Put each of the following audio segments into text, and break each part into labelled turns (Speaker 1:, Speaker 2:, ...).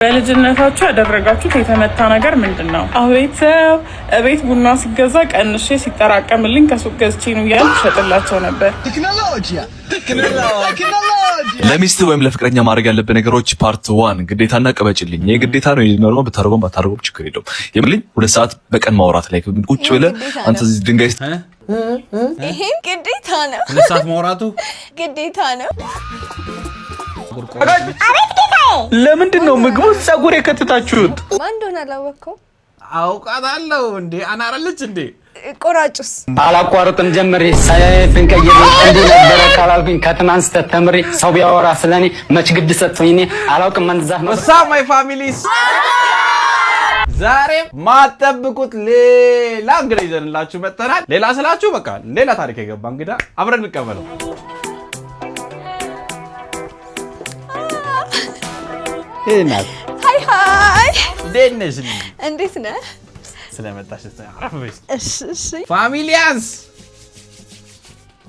Speaker 1: በልጅነታችሁ ያደረጋችሁት የተመታ ነገር ምንድነው? አቤተሰብ እቤት ቡና ሲገዛ ቀንሼ ሲጠራቀምልኝ ከሱቅ ገዝቼ ነው ያልኩ ሸጥላቸው ነበር። ቴክኖሎጂ
Speaker 2: ለሚስት ወይም ለፍቅረኛ ማድረግ ያለብን ነገሮች ፓርት 1 ግዴታና ቀበጭልኝ። ይሄ ግዴታ ነው። ይኖርማ በታረጎም ባታረጎም ችግር የለውም። የምልኝ 2 ሰዓት በቀን ማውራት ላይ ቁጭ ብለህ አንተ እዚህ ድንጋይ
Speaker 3: ይሄ ግዴታ ነው።
Speaker 4: 2 ሰዓት ማውራቱ
Speaker 3: ግዴታ ነው።
Speaker 4: ለምንድን ነው ምግቡ ጸጉር የከተታችሁት?
Speaker 3: ማን እንደሆነ አላወቅኩም።
Speaker 4: አውቃታለሁ እንዴ አናራለች እንዴ?
Speaker 3: ቆራጩስ
Speaker 5: አላቋርጥም ጀምሬ ሳይፍን ቀይሬ እንዴ ነበር ካላልኩኝ ከትናንት ተተምሬ ሰው ቢያወራ ስለኔ መች ግድ ሰጥቶኝ እኔ አላውቅም መንዛህ ነው።
Speaker 4: ማይ ፋሚሊስ ዛሬ ማጠብቁት ሌላ እንግዳ ይዘንላችሁ መጥተናል። ሌላ ስላችሁ በቃ ሌላ ታሪክ የገባ እንግዳ አብረን እንቀበለው። እናት
Speaker 3: ሃይ ሃይ
Speaker 4: ደነሽ
Speaker 3: እንዴት ነህ?
Speaker 4: ስለመጣሽ አረፈሽ።
Speaker 3: እሺ
Speaker 4: ፋሚሊያንስ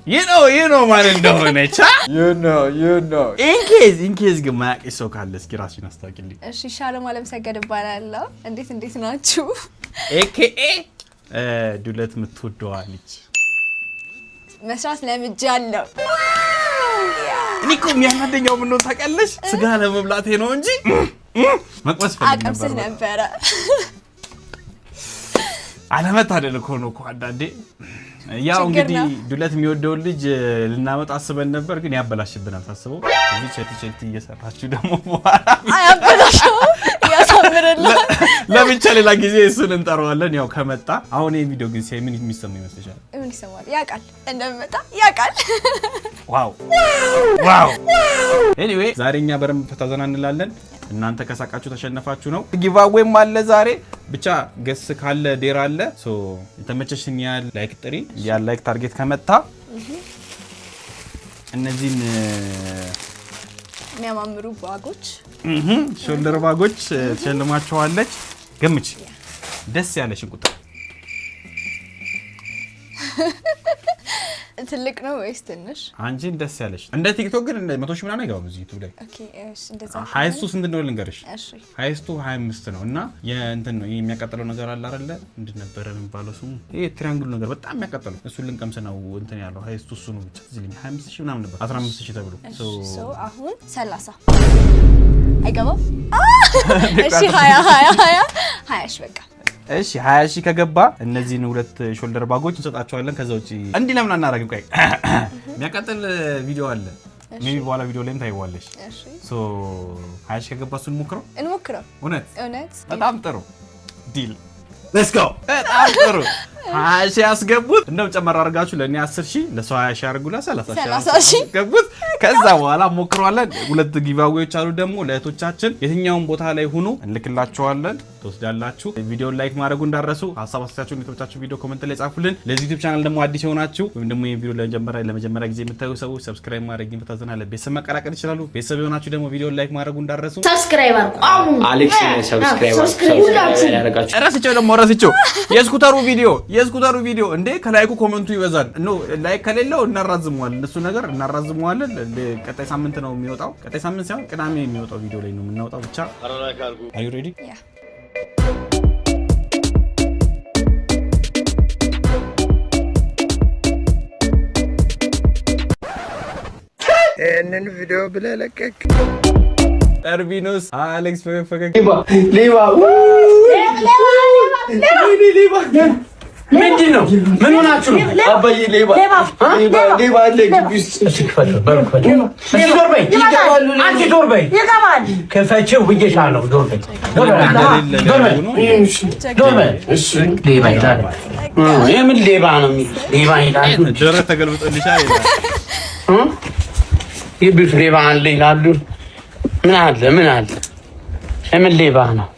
Speaker 4: you know ማን እንደሆነች you know in case ግን ማያውቅሽ ሰው ካለ እስኪ ራስሽን አስታውቂልኝ።
Speaker 3: እሺ ሻሎም አለምሰገድ እባላለሁ። እንዴት ናችሁ?
Speaker 4: AKA ዱለት የምትወደዋ ልጅ
Speaker 3: መስራት ለምጃለሁ።
Speaker 4: እኔ እኮ የሚያናደኛው ምን ነው ታውቂያለሽ? ስጋ ለመብላቴ ነው እንጂ መቅመስ ፈልግ ነበር። አለመታደል እኮ ነው እኮ አንዳንዴ። ያው እንግዲህ ዱለት የሚወደው ልጅ ልናመጣ አስበን ነበር፣ ግን ያበላሽብናል ታስበው። እዚህ ቸቲ እየሰራችሁ ደግሞ በኋላ
Speaker 3: አያበላሽው ያሳምርልህ።
Speaker 4: ለብቻ ሌላ ጊዜ እሱን እንጠራዋለን። ያው ከመጣ አሁን ይሄ ቪዲዮ ግን ምን የሚሰማው ይመስልሻል?
Speaker 3: ምን ይሰማል? ያውቃል እንደምመጣ ያውቃል።
Speaker 4: ዋው ኤኒዌይ ዛሬኛ በረም ፈታዘና እንላለን። እናንተ ከሳቃችሁ ተሸነፋችሁ ነው። ጊቫዌም አለ ዛሬ። ብቻ ገስ ካለ ዴራ አለ። ሶ የተመቸሽኝ ያል ላይክ ጥሪ ያል ላይክ ታርጌት ከመጣ እነዚህን
Speaker 3: የሚያማምሩ ባጎች
Speaker 4: ሾልደር ባጎች ተሸልማችኋለች። ገምች ደስ ያለሽን ቁጥር።
Speaker 3: ትልቅ ነው ወይስ ትንሽ?
Speaker 4: አንቺን ደስ ያለሽ። እንደ ቲክቶክ ግን 100 ሺህ ምናምን አይገባም እዚህ ዩቲዩብ ላይ።
Speaker 3: ኦኬ እሺ እንደዛ።
Speaker 4: ሃይስቱ ስንት እንደሆነ ልንገርሽ።
Speaker 3: እሺ
Speaker 4: ሃይስቱ 25 ነው እና የእንትን ነው የሚያቃጥለው ነገር አለ አይደለ? ምንድን ነበር የሚባለው ስሙ? ይሄ ትሪያንግል ነገር በጣም የሚያቃጥለው እሱን ልንቀምስ ነው እንትን ያለው ሃይስቱ እሱ ነው። ብቻ እዚህ ልኝ 25 ሺህ ምናምን ነበር 15 ሺህ ተብሎ
Speaker 3: ሶ አሁን 30 አይገባም። እሺ 20 እሺ በቃ
Speaker 4: እሺ 20 ሺህ ከገባ እነዚህን 2 ሾልደር ባጎች እንሰጣቸዋለን። ከዛ ውጪ እንዲህ ለምን አናረግም? ቆይ የሚያቃጥል ቪዲዮ አለ ሜቢ በኋላ ቪዲዮ ላይም ታይዋለሽ።
Speaker 3: እሺ
Speaker 4: ሶ 20 ሺህ ከገባ እሱን እንሞክረው።
Speaker 3: እውነት
Speaker 4: በጣም ጥሩ ዲል ሌትስ ጎ። በጣም ጥሩ 20 ሺህ ያስገቡት። እንደው ጨመር አድርጋችሁ ለኔ 10 ሺህ ለሰው 20 ሺህ አድርጉላ 30 ሺህ ያስገቡት። ከዛ በኋላ ሞክሯለን። 2 ጊቫዌዎች አሉ ደግሞ ለእህቶቻችን። የትኛውን ቦታ ላይ ሆኖ እንልክላችኋለን፣ ትወስዳላችሁ። ቪዲዮን ላይክ ማድረጉ እንዳረሱ። ሀሳብ አስተያየታችሁን የተመቻችሁ ቪዲዮ ኮሜንት ላይ ጻፉልን። ለዚህ ዩቲዩብ ቻናል ደግሞ አዲስ የሆናችሁ ወይም ደግሞ ይሄን ቪዲዮ ለመጀመሪያ ጊዜ የምታዩ ሰዎች ሰብስክራይብ ማድረግ ይፈታዘናል። ቤተሰብ መቀላቀል ይችላሉ። ቤተሰብ የሆናችሁ ደግሞ ቪዲዮን ላይክ ማድረጉ እንዳረሱ።
Speaker 5: ሰብስክራይብ አድርጉ። አሁን አሌክስ ሰብስክራይብ ያደርጋችሁ።
Speaker 4: ረስቸው የስኩተሩ ቪዲዮ እንዴ ከላይኩ ኮሜንቱ ይበዛል። ኖ ላይክ ከሌለው እናራዝመዋለን። እሱ ነገር እናራዝመዋለን። ቀጣይ ሳምንት ነው የሚወጣው። ቀጣይ ሳምንት ሳይሆን ቅዳሜ የሚወጣው ቪዲዮ ላይ ነው የምናወጣው። ብቻ አር ዩ ሬዲ?
Speaker 3: ያ
Speaker 6: እነን ቪዲዮ ብለህ ለቀቅ።
Speaker 4: ተርቢኖስ አሌክስ ፈገግ
Speaker 6: ሌባ
Speaker 5: ምንድን ነው? ምን ሆናችሁ ነው?
Speaker 6: አባዬ ሌባ አለ ግቢ ውስጥ።
Speaker 5: ዶር በይ ክፈችው ብዬሻለሁ። ዶር በይ ሌባ ይላል። የምን ሌባ ነው? ሌባ ይላል።
Speaker 4: ጀረ ተገልብጦልሻል ይላል።
Speaker 5: ይብስ ሌባ አለ ይላሉ። ምን አለ? የምን ሌባ ነው?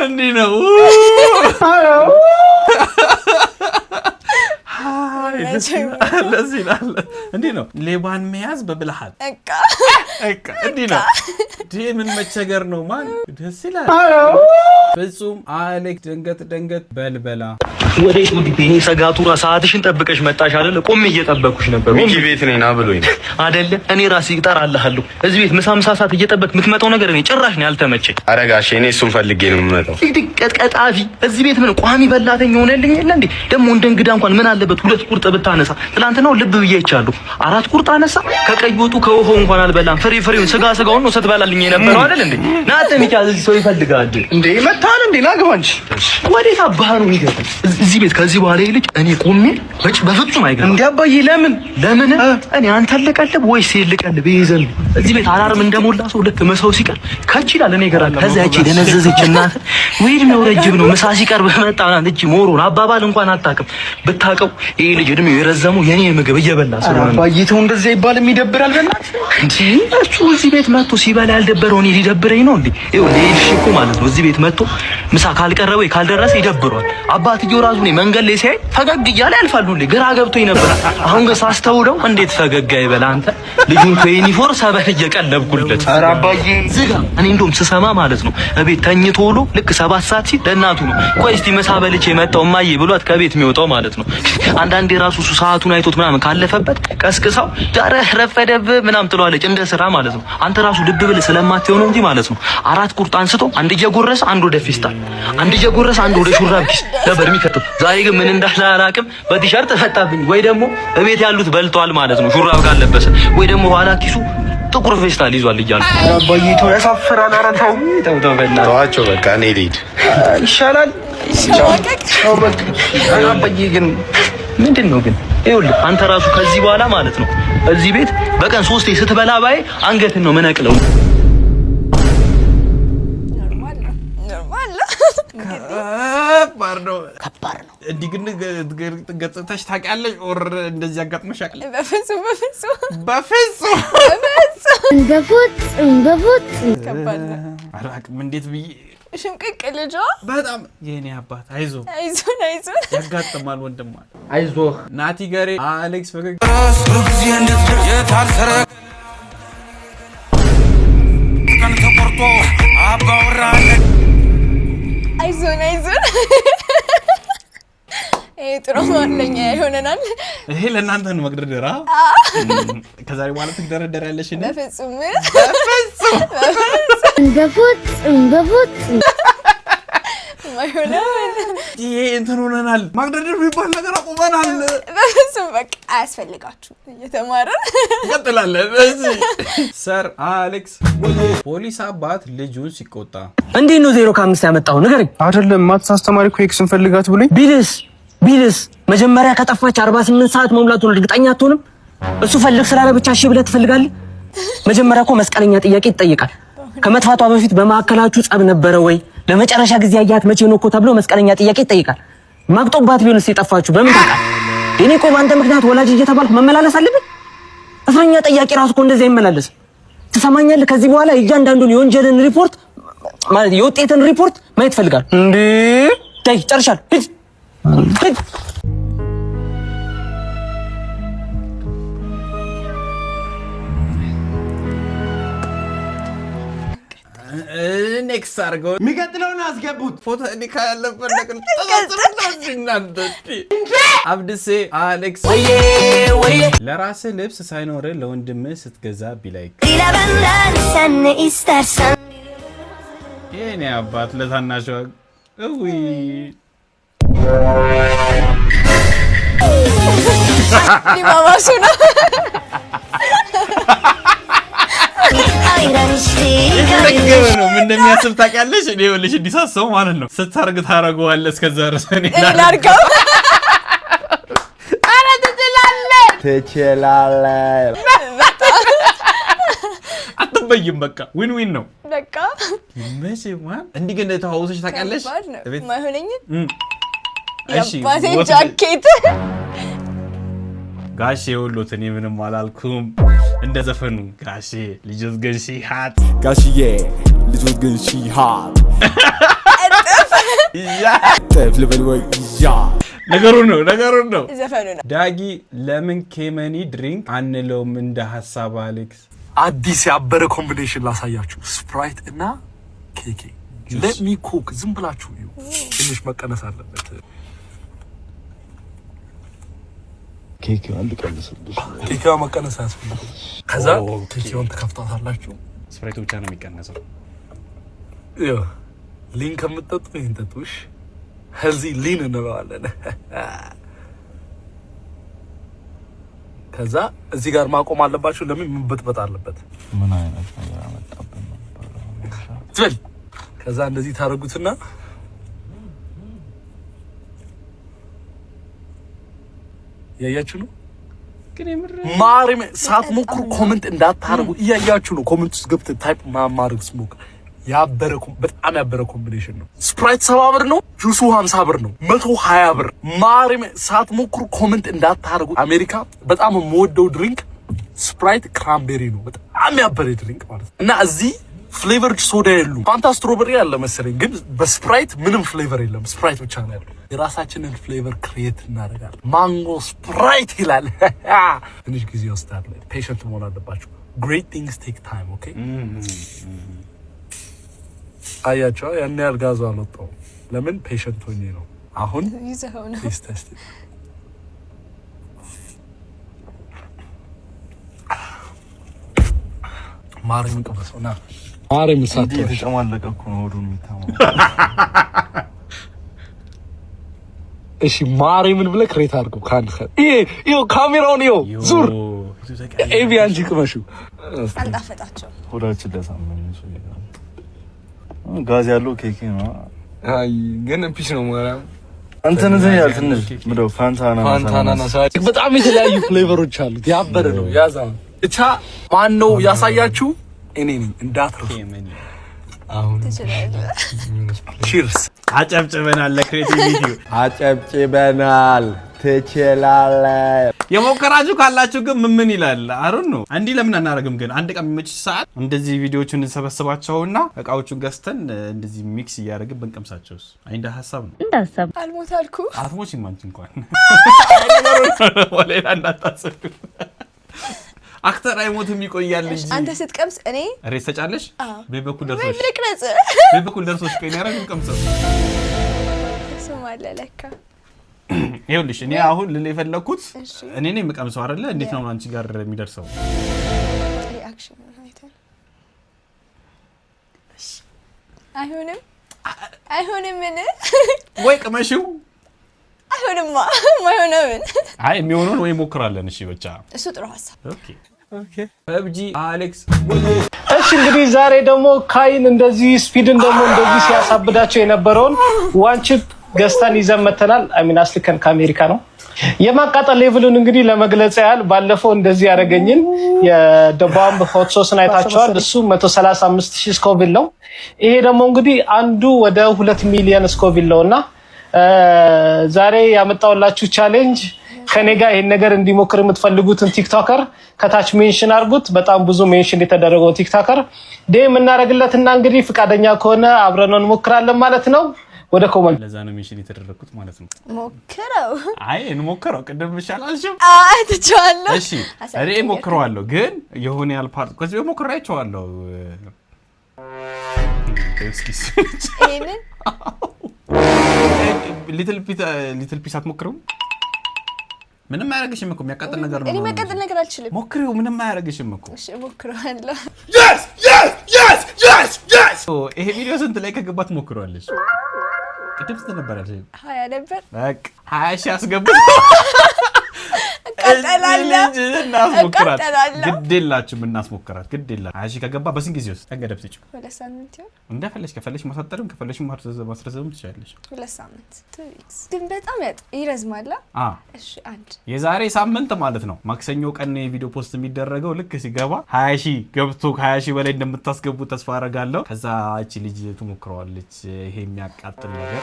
Speaker 4: እንዲህ ነው። ለዚህ ነው እንዲህ ነው ሌባን መያዝ በብልሃት እቃ እንዲህ ነው። ምን መቸገር ነው ማን ደስ ይላል። ፍጹም አሌክስ ደንገት በልበላ
Speaker 7: ወዴት ነው ቢኒ? ሰጋቱራ ሰዓትሽን ጠብቀሽ መጣሽ አይደል? ቆም እየጠበኩሽ ነበር።
Speaker 6: ሚኪ ቤት ነኝ ና ብሎኝ
Speaker 7: አይደለ? እኔ ራሴ እጠራልሃለሁ እዚህ ቤት ምሳ ሰዓት እየጠበቅ የምትመጣው ነገር እኔ ጭራሽ ነው ያልተመቸኝ።
Speaker 6: ኧረ ጋሼ እኔ እሱን ፈልጌ ነው የምመጣው።
Speaker 7: ቀጣፊ እዚህ ቤት ምን ቋሚ በላተኛ ሆነልኝ የለ እንዴ? ደግሞ እንደ እንግዳ እንኳን ምን አለበት 2 ቁርጥ ብታነሳ። ትናንትናው ልብ ብዬቻለሁ 4 ቁርጥ አነሳ። ከቀይ ወጡ ከውሃው እንኳን አልበላም። ፍሬውን ስጋውን ነው ስትበላልኝ የነበረው አይደል እንዴ? ናተ ሚኪ እዚህ ሰው ይፈልጋል እንዴ? መታል እንዴ? ናግባ እንጂ ወዴት አባህ ነው የሚገርም እዚህ ቤት። ከዚህ በኋላ ይልቅ እኔ ቆሜ በፍጹም አይገርም እንዴ አባዬ። ለምን እኔ አንተ ልቀልብ ወይስ ልቀልብ? ይዘን እዚህ ቤት አላርም እንደሞላ ሰው ልክ መሰው ሲቀር ከች ይላል። እኔ ገራል ከዛ ያቺ ደነዘዘች እናት ወይድ ነው ረጅም ነው ምሳ ሲቀርብ መጣና እቺ ሞሮን አባባል እንኳን አታውቅም። ብታውቀው ይሄ ልጅ እድሜው የረዘመው የኔ ምግብ እየበላ ስለሆነ አባዬ ተው እንደዚህ ይባልም ይደብራል። በእናት እንዴ እሱ እዚህ ቤት መጥቶ ሲበላ ያልደበረው እኔ ሊደብረኝ ነው እንዴ? ይኸው ልጅ እኮ ማለት ነው እዚህ ቤት መጥቶ ምሳ ካልቀረበ ካልደረሰ ይደብረዋል። አባትየው ራሱ ነው መንገድ ላይ ሲያይ ፈገግ እያለ ያልፋሉ። ግራ ገብቶኝ ነበር። አሁን ግን ሳስተውለው እንዴት ፈገግ አይበላ አንተ ልጁን ከዩኒፎርም ሰበህ እየቀለብኩለት። ኧረ አባዬ ዝጋ። እኔ እንደውም ስሰማ ማለት ነው እቤት ተኝቶ ውሎ ልክ 7 ሰዓት ሲል ለእናቱ ነው ቆይ እስቲ ምሳ በልቼ መጣሁ እማዬ ብሏት ከቤት የሚወጣው ማለት ነው። አንዳንዴ ራሱ ሰዓቱን አይቶት ምናምን ካለፈበት ቀስቅሳው ዳረ ረፈደብህ ምናምን ትለዋለች እንደ ስራ ማለት ነው። አንተ ራሱ ልብ ብለህ ስለማትየው ነው እንጂ ማለት ነው 4 ቁርጥ አንስቶ አንድ እየጎረሰ አንድ ወደ ፌስታል አንድ እየጎረሰ አንድ ወደ ሹራብ ኪስ ነበር የሚከተው። ዛሬ ግን ምን እንዳለ አላውቅም። በቲሸርት ፈታብኝ ወይ ደግሞ እቤት ያሉት በልተዋል ማለት ነው ሹራብ ካልለበሰ ወይ ደግሞ ኋላ ኪሱ ጥቁር ፌስታል ይዟል እያሉ አባዬ ተው ያሳፍራል። ኧረ ተው በእናትህ
Speaker 6: ተዋቸው በቃ እኔ ልሂድ
Speaker 7: ይሻላል። አባዬ ግን ምንድን ነው ግን ይኸውልህ አንተ ራሱ ከዚህ በኋላ ማለት ነው እዚህ ቤት በቀን 3 ስትበላ ባይ አንገትን ነው መነቅለው።
Speaker 4: ከባድ ነው። እንዲህ ግን ገጽታሽ ታውቂያለሽ? ኦር እንደዚህ አጋጥሞሽ ያውቃል? በፍጹም
Speaker 3: ከባድ ነው።
Speaker 4: አላውቅም እንዴት ብዬ
Speaker 3: ሽምቅቅ ልጇ
Speaker 4: በጣም የኔ አባት አይዞን ያጋጥማል ወንድማ
Speaker 7: አይዞህ
Speaker 4: ናቲ ገሬ አሌክስ ፈገግ
Speaker 3: አይዞን ይሄ ጥሩ ማለኛ ይሆነናል።
Speaker 4: ይሄ ለእናንተ ነው መግደርደራ። ከዛሬ በኋላ ትግደረደራለሽ እንዴ?
Speaker 3: በፍጹም ማይሆናል።
Speaker 4: ይሄ እንትን ሆነናል። ማግደርደር የሚባል ነገር አቁመናል።
Speaker 3: በፍጹም በቃ አያስፈልጋችሁ። እየተማረን
Speaker 4: እንቀጥላለን። እዚህ ሰር አሌክስ ፖሊስ አባት ልጁን ሲቆጣ
Speaker 5: እንዴት ነው 0 ከ5 ያመጣው ንገረኝ።
Speaker 8: አይደለም ማትስ አስተማሪ እኮ ኤክስን ፈልጋት ብሎኝ
Speaker 5: ቢልስ መጀመሪያ ከጠፋች 48 ሰዓት መሙላቱን እርግጠኛ አትሆንም? እሱ ፈልግ ስላለ ብቻ እሺ ብለህ ትፈልጋለህ? መጀመሪያ እኮ መስቀለኛ ጥያቄ ይጠይቃል። ከመጥፋቷ በፊት በማዕከላችሁ ጸብ ነበረ ወይ? ለመጨረሻ ጊዜ ያያት መቼ ነው እኮ ተብሎ መስቀለኛ ጥያቄ ይጠይቃል። ማግጦባት ቢሆንስ የጠፋችሁ በምን ታውቃለህ? እኔ ቆይ በአንተ ምክንያት ወላጅ እየተባልኩ መመላለስ አለብኝ? እስረኛ ጥያቄ ራሱ እኮ እንደዚህ አይመላለስም። ትሰማኛለህ? ከዚህ በኋላ እያንዳንዱን የወንጀልን ሪፖርት ማለት የውጤትን ሪፖርት ማየት ፈልጋለሁ።
Speaker 8: እንዴ
Speaker 5: ታይ ጨርሻለሁ። ሂድ
Speaker 4: ኔክስት አድርገው የሚቀጥለውን አስገቡት። ፎቶ እኔ ካለበት ነገር አብድሴ አሌክስ ለራስህ ልብስ ሳይኖርህ ለወንድምህ ስትገዛ ቢላይክ የኔ አባት ለታናሽ እዊ
Speaker 3: ሊማማሱ ነው።
Speaker 4: ይገበ ነው ምን እንደሚያስብ ታውቂያለሽ? እኔ ወልሽ እንዲሳሰው ማለት ነው ስታርግ ታረጋዋለህ። እስከዛ ድረስ እኔ
Speaker 3: ላርጋው
Speaker 6: ትችላለህ።
Speaker 4: አትበይም። በቃ ዊን ዊን ነው
Speaker 3: በቃ
Speaker 4: መቼ ማን እንዲህ ግን ተዋውሰሽ ታውቂያለሽ?
Speaker 3: ማይሆነኝን
Speaker 4: እሺ
Speaker 3: የአባቴ ጃኬት
Speaker 4: ጋሼ የወሎት እኔ ምንም አላልኩም። እንደ ዘፈኑ ጋሼ ልጆት ግን ሺሃት
Speaker 9: ጋሽዬ ልጆት ግን ሺሃት
Speaker 4: ነገሩ ነው
Speaker 3: ዘፈኑ ነው።
Speaker 4: ዳጊ ለምን ኬመኒ ድሪንክ አንለውም እንደ ሐሳብ አሌክስ?
Speaker 2: አዲስ ያበረ ኮምቢኔሽን ላሳያችሁ። ስፕራይት እና ኬኬ let me cook ዝም ብላችሁ እዩ። ትንሽ መቀነስ አለበት። ኬኬው አንድ ቀነሰልሽ። ኬኬው መቀነስ አያስፈልግም። ከዛ ኬኬውን ተከፍታታላችሁ።
Speaker 4: ስፕራይቱ ብቻ ነው የሚቀነሰው።
Speaker 2: ሊን ከምትጠጡ ይሄን ጠጡሽ። ሄልዚ ሊን እንለዋለን። ከዛ እዚህ ጋር ማቆም አለባችሁ። ለምን መበጥበጥ አለበት? ምን አይነት ነገር አመጣብን ነበር? ከዛ እንደዚህ ታረጉትና ያያችሁ ነው። ማሪም ሳትሞክሩ ኮሜንት እንዳታረጉ። እያያችሁ ነው። ኮሜንት ውስጥ ገብተ ታይፕ ማማረግ ስሞክ በጣም ያበረ ኮምቢኔሽን ነው። ስፕራይት 70 ብር ነው፣ ጁሱ 50 ብር ነው፣ 120 ብር። ማሪም ሳትሞክሩ ኮሜንት እንዳታረጉ። አሜሪካ በጣም የምወደው ድሪንክ ስፕራይት ክራንቤሪ ነው። በጣም ያበረ ድሪንክ ማለት ነው። እና እዚህ ፍሌቨርድ ሶዳ የሉም። ፋንታ ስትሮበሪ ያለ መሰለኝ፣ ግን በስፕራይት ምንም ፍሌቨር የለም። ስፕራይት ብቻ ነው ያለው። የራሳችንን ፍሌቨር ክሬት እናደርጋለን። ማንጎ ስፕራይት ይላል። ትንሽ ጊዜ ይወስዳል። ፔሸንት መሆን አለባችሁ። great things take time. okay አያቸው ያን ያህል ጋዙ አልወጣውም። ለምን ፔሸንት ሆኜ ነው። አሁን
Speaker 3: ይዘው ነው
Speaker 2: ቴስት ማሪም ቀበሰውና ማሪም ሳት ተጨማለቀ እኮ ነው ወዱን የሚታማው። እሺ ማሪምን ብለህ ክሬት አድርገው ካንተ ይሄ ካሜራውን ይሄ ዙር ኤቢ አንቺ ቅመሹ
Speaker 3: አልጣፈጣቸው
Speaker 6: ሆዳችን ለሳመኝ ነው ጋዝ ያለው ኬክ ነው።
Speaker 8: አይ ግን ፒስ ነው ማለት
Speaker 6: እንትን ያል ትንሽ ምንድነው ፋንታና ሳይክ
Speaker 2: በጣም የተለያዩ ፍሌቨሮች አሉት። ያበረ ነው ያዛው እቻ ማን ነው ያሳያችሁ? እኔ ነኝ እንዳትረሱ። አሁን ቺርስ።
Speaker 4: አጨብጭበናል ለክሬቲቪቲው
Speaker 6: አጨብጭበናል። ትችላለህ።
Speaker 4: የሞከራችሁ ካላችሁ ግን ምን ይላል አሩን ነው እንዲህ ለምን አናረግም? ግን አንድ ቀን የሚመች ሰዓት እንደዚህ ቪዲዮዎችን እንሰበስባቸውና እቃዎቹን ገዝተን እንደዚህ ሚክስ እያደረግን ብንቀምሳቸውስ? እንደ ሐሳብ ነው።
Speaker 3: እንደ ሐሳብ አልሞት አልኩ
Speaker 4: አትሞች ማንቺ እንኳን ወሌላ እንዳታስብ። አክተር አይሞትም ይቆያል እንጂ
Speaker 3: አንተ ስትቀምስ እኔ
Speaker 4: ሬስ ተጫለሽ በበኩል ደርሶሽ
Speaker 3: ወይ ብልቅረጽ
Speaker 4: በበኩል ደርሶሽ ቆይ ነው ያረጋግጥ ቀምሰው
Speaker 3: ስማለ ለካ
Speaker 4: ይኸውልሽ እኔ አሁን ልል የፈለኩት እኔ ነኝ የምቀምሰው አይደለ? እንዴት ነው አንቺ ጋር የሚደርሰው?
Speaker 3: ሪአክሽን አይተን አይሆንም ምን
Speaker 4: ወይ ቅመሽው
Speaker 3: አይሆንማ ማይሆነው ምን
Speaker 4: አይ የሚሆነውን ወይ ሞክራለን። እሺ ብቻ
Speaker 3: እሱ ጥሩ ሐሳብ።
Speaker 4: ኦኬ ፐብጂ አሌክስ።
Speaker 5: እሺ እንግዲህ ዛሬ ደግሞ ካይን እንደዚህ ስፒድን ደግሞ እንደዚህ ሲያሳብዳቸው የነበረውን ዋንቺፕ ገዝተን ይዘን መተናል። አሚን አስልከን ከአሜሪካ ነው። የማቃጠል ሌቭሉን እንግዲህ ለመግለጽ ያህል ባለፈው እንደዚህ ያደረገኝን የደባምብ ሆት ሶስን አይታችኋል። እሱ 135000 ስኮቪል ነው። ይሄ ደግሞ እንግዲህ አንዱ ወደ 2 ሚሊዮን ስኮቪል ነውና ዛሬ ያመጣውላችሁ ቻሌንጅ ከኔ ጋር ይሄን ነገር እንዲሞክር የምትፈልጉትን ቲክቶከር ከታች ሜንሽን አድርጉት። በጣም ብዙ ሜንሽን የተደረገው ቲክቶከር ዴም እናደርግለትና እንግዲህ ፍቃደኛ ከሆነ አብረን እንሞክራለን ማለት ነው። ወደ ኮመንት
Speaker 4: ለዛ ነው ሜንሽን የተደረኩት ማለት ነው።
Speaker 3: ሞክረው
Speaker 4: አይ እንሞክረው። ቅድም ብቻላልሽም
Speaker 3: አይ ተቻለ።
Speaker 4: እሺ እኔ ሞክረዋለሁ፣ ግን የሆነ ያል ፓርት ከዚህ ሞክራይቻለሁ። ኤክስኪውዝ
Speaker 3: ይሄንን
Speaker 4: ሊትል ፒስ አትሞክረው? ምንም አያረግሽም እኮ የሚያቃጥል ነገር ነው።
Speaker 3: እኔ የሚያቃጥል ነገር አልችልም።
Speaker 4: ሞክሪው፣ ምንም አያረግሽም እኮ።
Speaker 3: እሺ ሞክረዋለሁ።
Speaker 4: ይሄ ቪዲዮ ስንት ላይ ከገባት ሞክረዋለሽ? ቅድም ስንት ነበር ያልሽኝ?
Speaker 3: 20 ነበር።
Speaker 4: በቃ 20 ሺህ አስገቡት። እናስሞክራት። ግድ የላችሁም እናስሞክራት። ግድ የላችሁም። 20 ሺህ ከገባ በስንት ጊዜ ውስጥ ተገደብ ትጭው?
Speaker 3: 2 ሳምንት ይሆን?
Speaker 4: እንደፈለሽ ከፈለሽ ማሳጠርም ከፈለሽ ማስረዘም ትችላለሽ።
Speaker 3: 2 ሳምንት 2 weeks ግን በጣም ይረዝማል። እሺ አንድ
Speaker 4: የዛሬ ሳምንት ማለት ነው ማክሰኞ ቀን የቪዲዮ ፖስት የሚደረገው ልክ ሲገባ 20 ሺህ ገብቶ ከ20 ሺህ በላይ እንደምታስገቡ ተስፋ አደርጋለሁ። ከዛ እቺ ልጅ ትሞክረዋለች ይሄ የሚያቃጥል ነገር።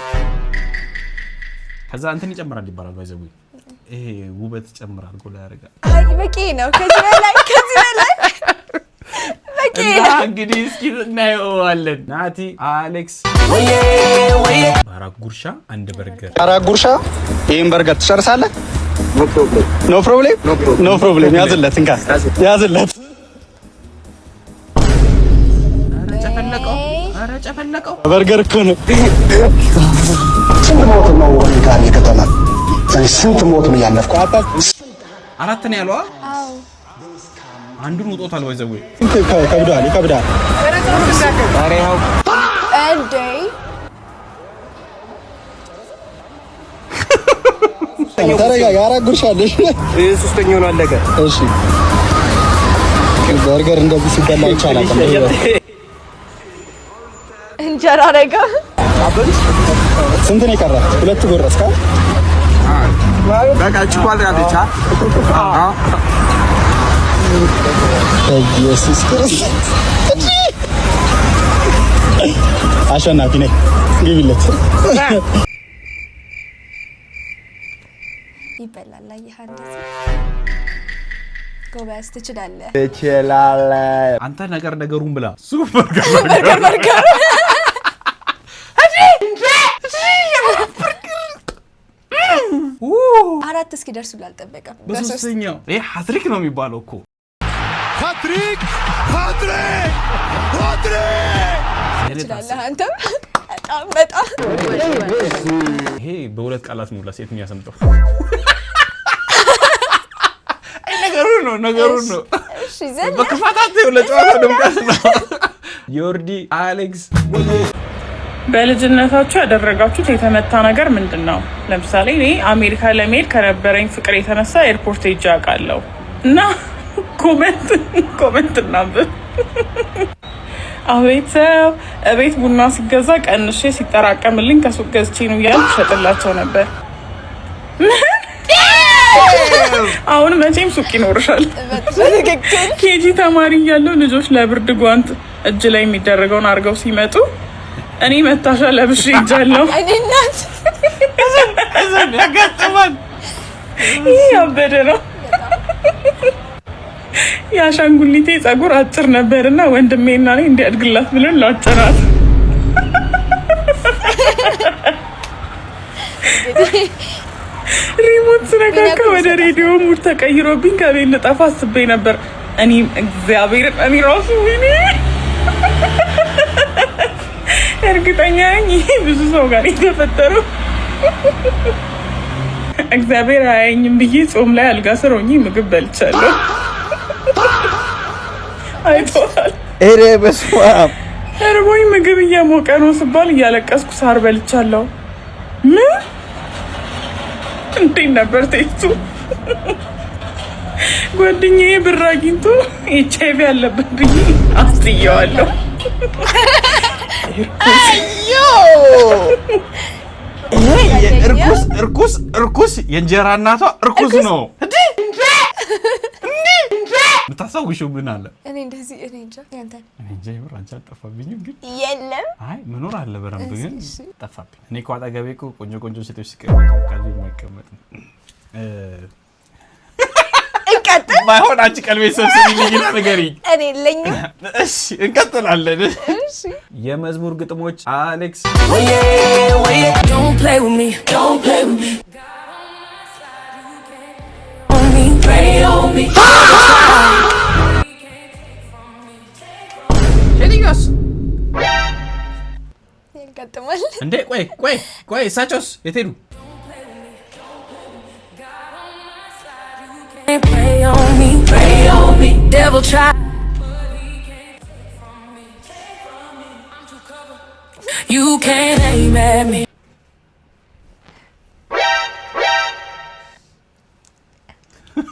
Speaker 4: ከዛ እንትን ይጨምራል ይባላል ባይዘው ይሄ ውበት ይጨምራል ጎላ ያደርጋል።
Speaker 3: አይ በቂ ነው። ከዚህ በላይ በቂ
Speaker 4: እንግዲህ እስኪ እናየዋለን። ናቲ አሌክስ በአራት ጉርሻ አንድ በርገር።
Speaker 9: አራት ጉርሻ ይሄን በርገር ትጨርሳለህ? ኖ ፕሮብሌም ያዝለት እንካ ያዝለት።
Speaker 4: ኧረ ጨፈለቀው
Speaker 9: በርገር እኮ ነው።
Speaker 10: ስንት ሞት ነው ወንካል ከተማ ስንት ሞት ነው ያለፍኩ።
Speaker 4: አራት ነው ያለው። አዎ አንዱን ውጦታል። ወይዘው
Speaker 9: ከብዳል ይከብዳል።
Speaker 3: ኧረ ያው እንዴ
Speaker 9: ተረጋጋ። አራት ጉርሻ አለሽ።
Speaker 6: ሶስተኛው ነው አለቀ።
Speaker 9: እሺ በርገር እንደዚህ ሲበላ ይቻላል።
Speaker 3: እንጀራ ረጋ
Speaker 9: ስንት ነው የቀረህ? ሁለት ጎረስካ?
Speaker 6: በቃ ችኳል ያለቻ
Speaker 9: ኢየሱስ ክርስቶስ አሸናፊ ነኝ። ግቢለት
Speaker 3: ይበላል። ይሃንስ ጎበዝ ትችላለህ።
Speaker 4: አንተ ነገሩን ብላ ሱፐር በርገር
Speaker 3: አራት እስኪ ደርሱ ላልጠበቀም
Speaker 4: በሶስተኛው ይሄ ሃትሪክ ነው የሚባለው እኮ
Speaker 2: ሃትሪክ
Speaker 3: ትችላለህ አንተ በጣም
Speaker 4: ይሄ በሁለት ቃላት ነው ለሴት የሚያሰምጠው። ነገሩን ነው
Speaker 3: እሺ ዘለ
Speaker 4: በክፋታት ለጨዋታ ድምቀት ነው። ዮርዲ አሌክስ
Speaker 1: በልጅነታችሁ ያደረጋችሁት የተመታ ነገር ምንድነው? ለምሳሌ እኔ አሜሪካ ለመሄድ ከነበረኝ ፍቅር የተነሳ ኤርፖርት ሄጄ አውቃለሁ እና ኮሜንት እናንብብ። ቤተሰብ እቤት ቡና ሲገዛ ቀንሼ ሲጠራቀምልኝ ከሱቅ ገዝቼ ነው እያልኩ ሸጥላቸው ነበር። አሁን መቼም ሱቅ ይኖርሻል። ኬጂ ተማሪ እያለሁ ልጆች ለብርድ ጓንት እጅ ላይ የሚደረገውን አድርገው ሲመጡ እኔ መታሻ ለብሼ ሄጃለሁ።
Speaker 3: አይናት
Speaker 4: እዘን ያጋጥማል።
Speaker 1: ይሄ ያበደ ነው። የአሻንጉሊቴ ጸጉር አጭር ነበርና ወንድሜና እኔ እንዲያድግላት ብለን ላጨናት። ሪሞት ስነካካ ወደ ሬዲዮ ሙድ ተቀይሮብኝ ከቤት ልጠፋ አስቤ ነበር። እኔ ራሱ ወይኔ እርግጠኛ ነኝ ይሄ ብዙ ሰው ጋር የተፈጠረው። እግዚአብሔር አያየኝም ብዬ ጾም ላይ አልጋ ስር ሆኜ ምግብ በልቻለሁ። አይቶታል።
Speaker 6: እሬ በስመ አብ
Speaker 1: እርቦኝ ምግብ እየሞቀ ነው ስባል እያለቀስኩ ሳር በልቻለሁ። ምን እንዴት ነበር ቴስቱ? ጓደኛዬ ብር አግኝቶ ኤችአይቪ ያለበት ብዬ አስጥየዋለሁ።
Speaker 4: አዮ እርኩስ የእንጀራ እናቷ እርኩስ ነው። ምታሳውሽው ምን አለ?
Speaker 3: እኔ እንደዚህ እኔ እንጃ
Speaker 4: ይብር አንቺ አልጠፋብኝም፣ ግን
Speaker 3: የለም
Speaker 4: አይ መኖር አለ በረንብ ግን ጠፋብኝ። እኔ እኮ አጠገቤ እኮ ቆንጆ ሴቶች ሲቀመጡ ቀልቤ የማይቀመጥ
Speaker 3: እንቀጥል።
Speaker 4: ባይሆን አንቺ ቀልቤ ሰብስቢልኝና ንገሪኝ።
Speaker 3: እኔ የለኝም።
Speaker 4: እሺ እንቀጥላለን።
Speaker 3: እሺ
Speaker 4: የመዝሙር ግጥሞች አሌክስ
Speaker 11: Don't play with me. Don't play with me. Pray on me.
Speaker 4: ሄዲዮስ
Speaker 3: ይገጥማል
Speaker 4: እንዴ? ቆይ እሳቸውስ የት ሄዱ?
Speaker 11: Pray on me. Pray on me. Devil try. You can't aim at me.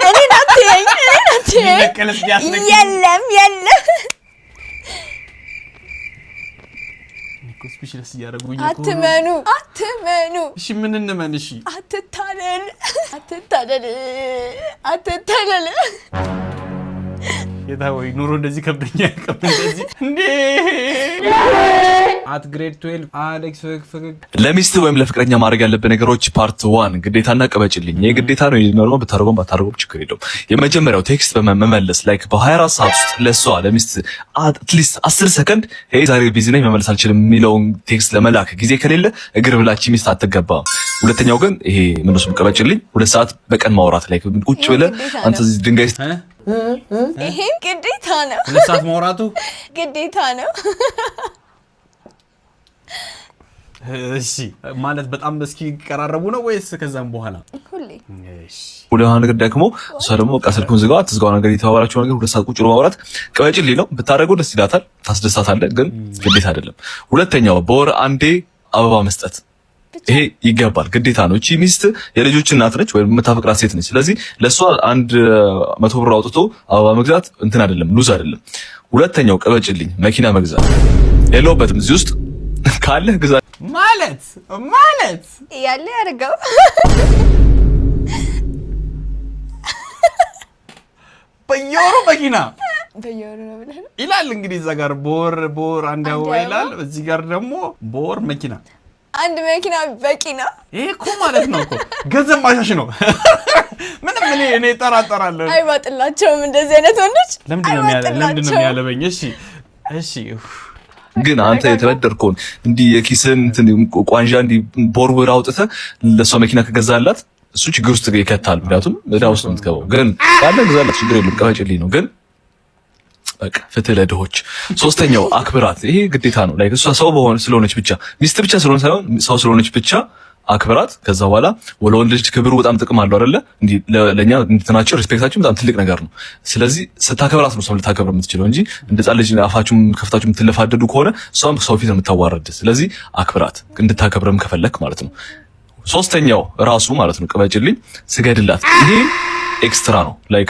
Speaker 3: እኔ ናትኝ
Speaker 4: ለቀለስ ያስነክ
Speaker 3: የለም
Speaker 4: ስፔሻሊስት ያደረጉኝ
Speaker 3: አትመኑ።
Speaker 4: እሺ ምን እንመን? እሺ
Speaker 3: አትታለል
Speaker 4: ጌታ ወይ ኑሮ እንደዚህ ከብደኛ ያቀም እንደዚህ እንዴ አት ግሬድ 12 አሌክስ ፈገግ
Speaker 2: ለሚስት ወይም ለፍቅረኛ ማድረግ ያለብህ ነገሮች ፓርት 1 ግዴታና ቀበጭልኝ። ይሄ ግዴታ ነው የሚኖረው በታረጎም ባታረጎም ችግር የለውም። የመጀመሪያው ቴክስት በመመለስ ላይክ በ24 ሰዓት ውስጥ ለሷ ለሚስት አትሊስት 10 ሰከንድ ሄይ ዛሬ ቢዚ ነኝ መመለስ አልችልም የሚለውን ቴክስት ለመላክ ጊዜ ከሌለ እግር ብላች ሚስት አትገባም። ሁለተኛው ግን ይሄ ምንስ ቀበጭልኝ 2 ሰዓት በቀን ማውራት ላይ ቁጭ ብለህ አንተ ድንጋይ
Speaker 3: ይሄ ግዴታ ነው።
Speaker 4: 2 ሰዓት ማውራቱ
Speaker 3: ግዴታ ነው።
Speaker 4: እሺ ማለት በጣም እስኪ ቀራረቡ ነው ወይስ ከዛም በኋላ
Speaker 3: ሁሌ
Speaker 4: እሺ
Speaker 2: ሁለሃ ነገር ደግሞ እሷ ደግሞ በቃ ስልኩን ዝጋው አትዝጋው ነገር የተባባላችሁ ነገር 2 ሰዓት ቁጭ ብሎ ማውራት ቀበጭልኝ ነው ብታረገው ደስ ይላታል ታስደስታታለህ ግን ግዴታ አይደለም። ሁለተኛው በወር አንዴ አበባ መስጠት ይሄ ይገባል ግዴታ ነው። እቺ ሚስት የልጆች እናት ነች ወይም የምታፈቅራት ሴት ነች። ስለዚህ ለሷ 100 ብር አውጥቶ አበባ መግዛት እንትን አይደለም ሉዝ አይደለም። ሁለተኛው ቀበጭልኝ መኪና መግዛት የለውበትም እዚህ ውስጥ ካለ ግዛ ማለት
Speaker 3: ያለ ያርገው
Speaker 4: በየወሩ መኪና
Speaker 3: በየወሩ ነው ብለህ
Speaker 4: ይላል እንግዲህ እዛ ጋር በወር አንድ አበባ ይላል። እዚህ ጋር ደግሞ በወር መኪና
Speaker 3: አንድ መኪና በቂ ነው።
Speaker 4: ይሄ እኮ ማለት ነው እኮ ገንዘብ ማሻሽ ነው። ምንም እኔ ጠራጠራለሁ።
Speaker 3: አይባጥላቸውም እንደዚህ አይነት ወንዶች
Speaker 4: ለምንድን ነው የሚያለበኝ? እሺ
Speaker 2: ግን አንተ የተበደርከውን እንዲህ የኪስን እንትን ቋንጃ እንዲህ ቦርቡር አውጥተህ ለሷ መኪና ከገዛላት እሱ ችግር ውስጥ ይከታል። ምክንያቱም እዳ ውስጥ ነው የምትገባው። ግን ካለ ገዛላት ችግር የለም ቀበጭልኝ ነው። ግን በቃ ፍትህ ለድሆች። ሶስተኛው አክብራት። ይሄ ግዴታ ነው። ላይክ እሷ ሰው ስለሆነች ብቻ ሚስት ብቻ ስለሆነ ሳይሆን ሰው ስለሆነች ብቻ አክብራት። ከዛ በኋላ ወንድ ልጅ ክብሩ በጣም ጥቅም አለው አይደለ? እንዴ ለኛ እንትናቸው ሪስፔክታችን በጣም ትልቅ ነገር ነው። ስለዚህ ስታከብራት ነው ሰው ልታከብር የምትችለው እንጂ እንደ ጻል ልጅ አፋችሁም ከፍታችሁ የምትለፋደዱ ከሆነ እሷም ሰው ፊት የምታዋረድ። ስለዚህ አክብራት እንድታከብረም ከፈለክ ማለት ነው። ሶስተኛው ራሱ ማለት ነው ቀበጭልኝ ስገድላት። ይሄ ኤክስትራ ነው። ላይክ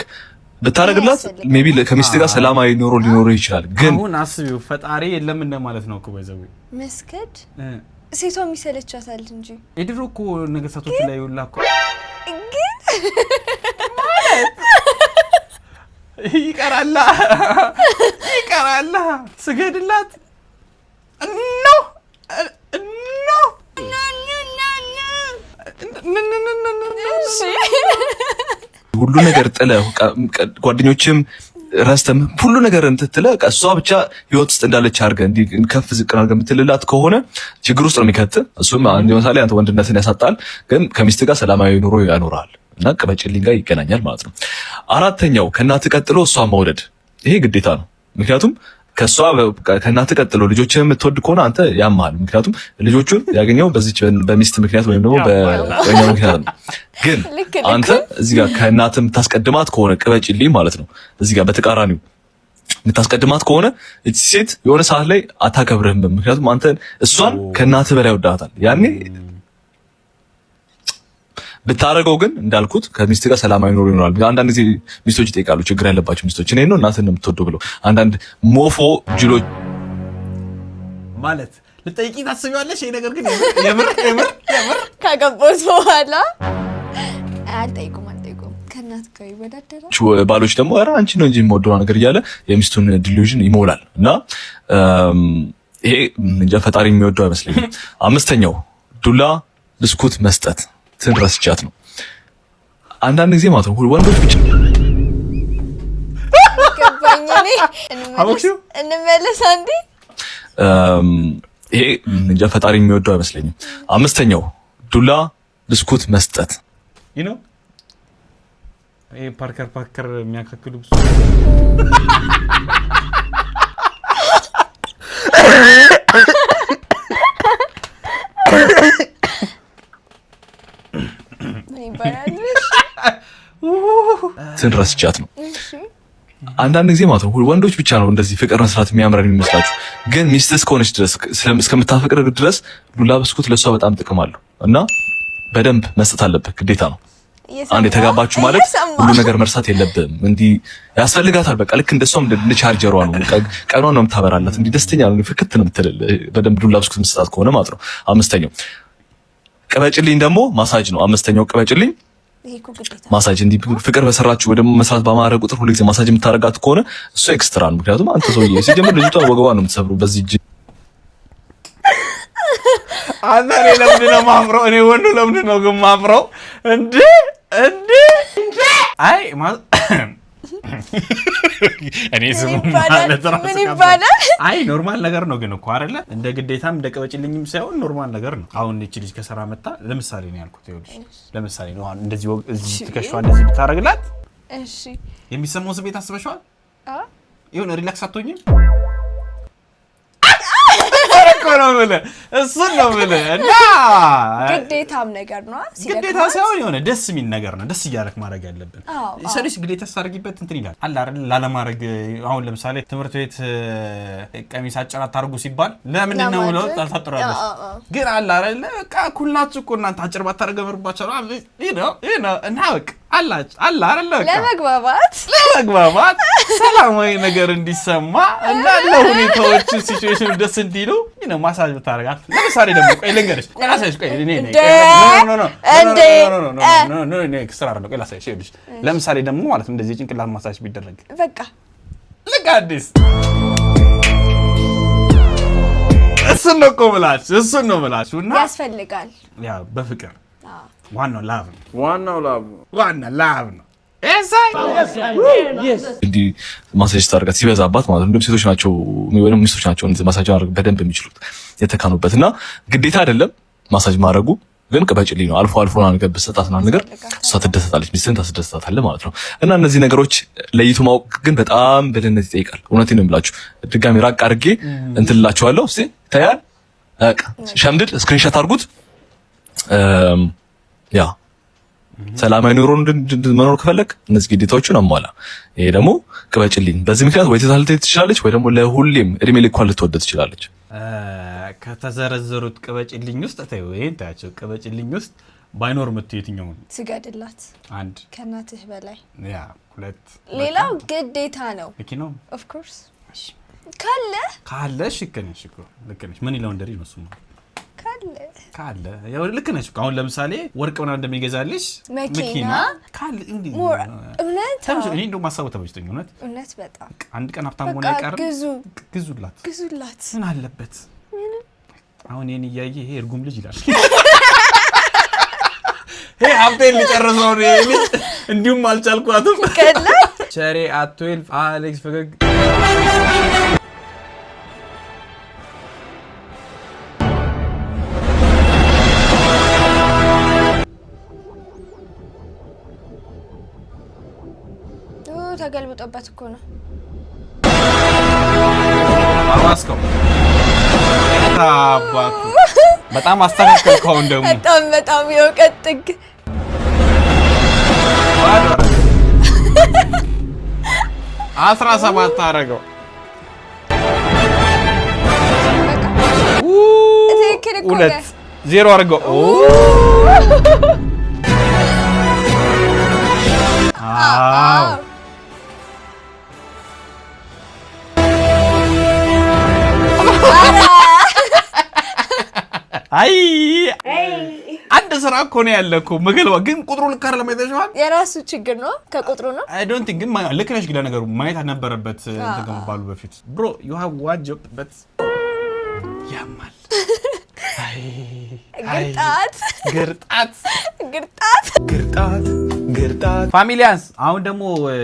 Speaker 2: ብታረግላት ሜቢ ከሚስት ጋር ሰላማዊ ኑሮ ሊኖር ይችላል። ግን
Speaker 4: አሁን አስቢው ፈጣሪ የለም እንደማለት ነው እኮ በዛው
Speaker 3: መስገድ ሴቷ የሚሰለቻታል እንጂ
Speaker 4: የድሮ እኮ ነገስታቶች ላይ ይውላኩ
Speaker 3: ግን
Speaker 4: ማለት ይቀራላ ስገድላት ኖ
Speaker 2: ሁሉ ነገር ጥለህ ጓደኞችም ረስተም ሁሉ ነገር እንትትለ እሷ ብቻ ህይወት ውስጥ እንዳለች አድርገህ እንዲህ ከፍ ዝቅ አድርገህ የምትልላት ከሆነ ችግር ውስጥ ነው የሚከትህ። እሱም አንድ ለምሳሌ አንተ ወንድነትን ያሳጣል፣ ግን ከሚስት ጋር ሰላማዊ ኑሮ ያኖራል እና ቀበጭልኝ ጋር ይገናኛል ማለት ነው። አራተኛው ከእናትህ ቀጥሎ እሷን መውደድ። ይሄ ግዴታ ነው። ምክንያቱም ከእናትህ ቀጥሎ ልጆችን የምትወድ ከሆነ አንተ ያማል። ምክንያቱም ልጆቹን ያገኘው በዚች በሚስት ምክንያት ወይም ደግሞ በወኛ ምክንያት ነው። ግን አንተ እዚህ ጋር ከእናትህ የምታስቀድማት ከሆነ ቀበጭልኝ ማለት ነው። እዚህ ጋር በተቃራኒው የምታስቀድማት ከሆነ እቺ ሴት የሆነ ሰዓት ላይ አታከብርህም። ምክንያቱም አንተ እሷን ከእናትህ በላይ ወዳታል። ያኔ ብታረገው ግን እንዳልኩት ከሚስት ጋር ሰላማዊ ኑሮ ይኖራል። አንዳንድ ጊዜ ሚስቶች ይጠይቃሉ፣ ችግር ያለባቸው ሚስቶች እኔ ነው እናትህን ነው የምትወደው ብለው አንዳንድ ሞፎ ጅሎች
Speaker 4: ማለት ልጠይቂ ታስቢዋለሽ። ይሄ ነገር ግን የምር
Speaker 3: ካገባሁት በኋላ አልጠይቁም ከእናት ጋር ይወዳደራል።
Speaker 2: ባሎች ደግሞ ኧረ አንቺ ነው እንጂ የምወደው ነገር እያለ የሚስቱን ዲሉዥን ይሞላል እና ይሄ እንጃ ፈጣሪ የሚወደው አይመስለኝም። አምስተኛው ዱላ ብስኩት መስጠት ትንረስቻት ነው። አንዳንድ ጊዜ ማለት ነው ወንዶች ብቻ
Speaker 3: ገባኝ። እንመለስ አንዴ።
Speaker 2: ይሄ እንጃ ፈጣሪ የሚወደው አይመስለኝም። አምስተኛው ዱላ ብስኩት መስጠት
Speaker 4: ነው። ይሄ ፓርከር የሚያካክሉ
Speaker 2: ትንረስቻት ነው። አንዳንድ ጊዜ ማለት ነው ወንዶች ብቻ ነው እንደዚህ ፍቅር መስራት የሚያምረን የሚመስላችሁ፣ ግን ሚስት እስከሆነች ድረስ እስከምታፈቅር ድረስ ዱላ ብስኩት ለሷ በጣም ጥቅም አለው እና በደንብ መስጠት አለበት፣ ግዴታ ነው። አንዴ የተጋባችሁ ማለት ሁሉ ነገር መርሳት የለብህም። እንዲህ ያስፈልጋታል። በቃ ልክ እንደሷም እንደ ቻርጀሯ ነው። ቀኗን ነው የምታበራላት። እንዲህ ደስተኛ ነው ፍክት ነው የምትልል በደንብ ዱላ ብስኩት መስጠት ከሆነ ማለት ነው። አምስተኛው ቀበጭልኝ ደግሞ ማሳጅ ነው። አምስተኛው ቀበጭልኝ
Speaker 6: ማሳጅ እንዲህ ፍቅር በሰራችሁ ወደ መስራት ባማረ ቁጥር ሁሉ ጊዜ ማሳጅ የምታረጋት ከሆነ እሱ ኤክስትራ ነው። ምክንያቱም አንተ ሰውዬ ሲጀምር ልጅቷ ወገቧ ነው የምትሰብሩ በዚህ እጅ
Speaker 4: አንተ ለምንድን ነው ማፍረው? እኔ ወንዱ ለምንድን ነው ግን ማፍረው? እንዴ አይ እኔ ስሙ ማለት ነው ምን ይባላል? አይ ኖርማል ነገር ነው ግን እኮ አይደለ? እንደ ግዴታም እንደ ቀበጭልኝም ሳይሆን ኖርማል ነገር ነው። አሁን እቺ ልጅ ከሰራ መጣ ለምሳሌ ነው ያልኩት። ይኸውልሽ ለምሳሌ ነው አሁን እንደዚህ እዚህ ትከሻዋ እንደዚህ ብታረግላት
Speaker 3: እሺ
Speaker 4: የሚሰማው ስሜት አስበሽዋል? ይሁን ሪላክስ አትሆኝም? ነው ማለት እሱን ነው ማለት እና
Speaker 3: ግዴታም ነገር ነው
Speaker 4: ግዴታ ሳይሆን የሆነ ደስ የሚል ነገር ነው። ደስ እያለክ ማድረግ ያለብን ሰሪስ ግዴታ ሳርጊበት እንትን ይላል አለ አይደል? ላለማድረግ አሁን ለምሳሌ ትምህርት ቤት ቀሚስ አጭር አታርጉ ሲባል ለምን ነው ነው ታልታጥራለሽ? ግን አለ አይደል? በቃ ኩልናችሁ እኮ እናንተ አጭር ባታረገበርባችሁ ነው እና በቃ አላች አለ አይደል? ለመግባባት ሰላማዊ ነገር እንዲሰማ እና ለሁኔታዎች ሲቹዌሽን ደስ እንዲሉ ነው ማሳጅ ብታረጋት። ለምሳሌ ደግሞ ቆይ ልንገርሽ ላሳይሽ ቆይ ኖ ኤክስትራ ነው ቆይ ላሳይሽ ይልሽ ለምሳሌ ደግሞ ማለት እንደዚህ ጭንቅላት ማሳጅ ቢደረግ
Speaker 3: በቃ
Speaker 4: ልክ አዲስ እሱን ነው የምላችሁ እና
Speaker 3: ያስፈልጋል
Speaker 4: ያ በፍቅር ዋናው ላቭ ነው
Speaker 6: እንዲህ ማሳጅ ታርጋት ሲበዛባት ማለት ነው። ሴቶች ናቸው ወይንም ሚስቶች ናቸው እንዚህ ማሳጅ ማድረግ በደንብ የሚችሉት የተካኑበትና ግዴታ አይደለም ማሳጅ ማድረጉ ግን ቅበጭልኝ ነው። አልፎ ነው ነገር በሰጣትና ነገር እሷ ትደሰታለች፣ ሚስትን ታስደስታታለህ ማለት ነው። እና እነዚህ ነገሮች ለይቶ ማወቅ ግን በጣም በደህንነት ይጠይቃል። እውነቴን ነው የምላችሁ። ድጋሚ ራቅ አድርጌ እንትልላችኋለሁ። እስቲ ታያል በቃ ሸምድድ ስክሪንሾት አድርጉት። ያ ሰላማዊ ኑሮ መኖር ከፈለክ እነዚህ ግዴታዎችን አሟላ። ይሄ ደግሞ ቅበጭልኝ በዚህ ምክንያት ወይ ትታልተይ ትችላለች ወይ ደግሞ ለሁሌም እድሜ ልኳን ልትወድ ትችላለች።
Speaker 4: ከተዘረዘሩት ቅበጭልኝ ውስጥ ታዩ ይሄን ታያቸው ቅበጭልኝ ውስጥ ባይኖር የምትይው የትኛው ነው?
Speaker 3: ስገድላት
Speaker 4: አንድ
Speaker 3: ከናትህ በላይ
Speaker 4: ያ ሁለት
Speaker 3: ሌላው ግዴታ ነው።
Speaker 4: ልክ ነው
Speaker 3: ኦፍ ኮርስ
Speaker 4: ካለ ሽከነሽ እኮ ልክ ነሽ። ምን ይለው እንደሪ ነው እሱማ ካለ ያው ልክ ነሽ። አሁን ለምሳሌ ወርቅ ምናምን እንደሚገዛልሽ መኪና ካለ እንዴ
Speaker 3: እውነት
Speaker 4: ታምሽ እኔ እንደው ማሳው ተበጅተኝ እውነት
Speaker 3: በጣም
Speaker 4: አንድ ቀን ሀብታም ሆነ ይቀር ግዙላት ምን አለበት? አሁን የኔ ያየ ይሄ እርጉም ልጅ ይላል ይሄ ሀብቴን ሊጨርሰው ነው ይሄ ልጅ እንዲሁም አልቻልኳትም ከለ ቸሬ አትዌል አሌክስ ፈገግ
Speaker 3: ተገልብጦበት እኮ ነው
Speaker 4: አዋስከው ታባቱ በጣም አስተካከልከው እንደሙ
Speaker 3: በጣም የውቀት ጥግ
Speaker 4: 17 አደረገው ሁለት 0 አድርገው አይ አንድ ስራ እኮ ነው ያለኩ መገልባ ግን ቁጥሩ ልክ አይደለም። አይተሽዋል?
Speaker 3: የራሱ ችግር ነው ከቁጥሩ ነው።
Speaker 4: አይ ዶንት ቲንክ ግን ልክ ነሽ ግን ነገሩ ማየት ነበረበት ተገባሉ በፊት ብሮ ዩ ሃቭ ዋን ጆብ በት ያማል ግርጣት ፋሚሊያንስ አሁን ደግሞ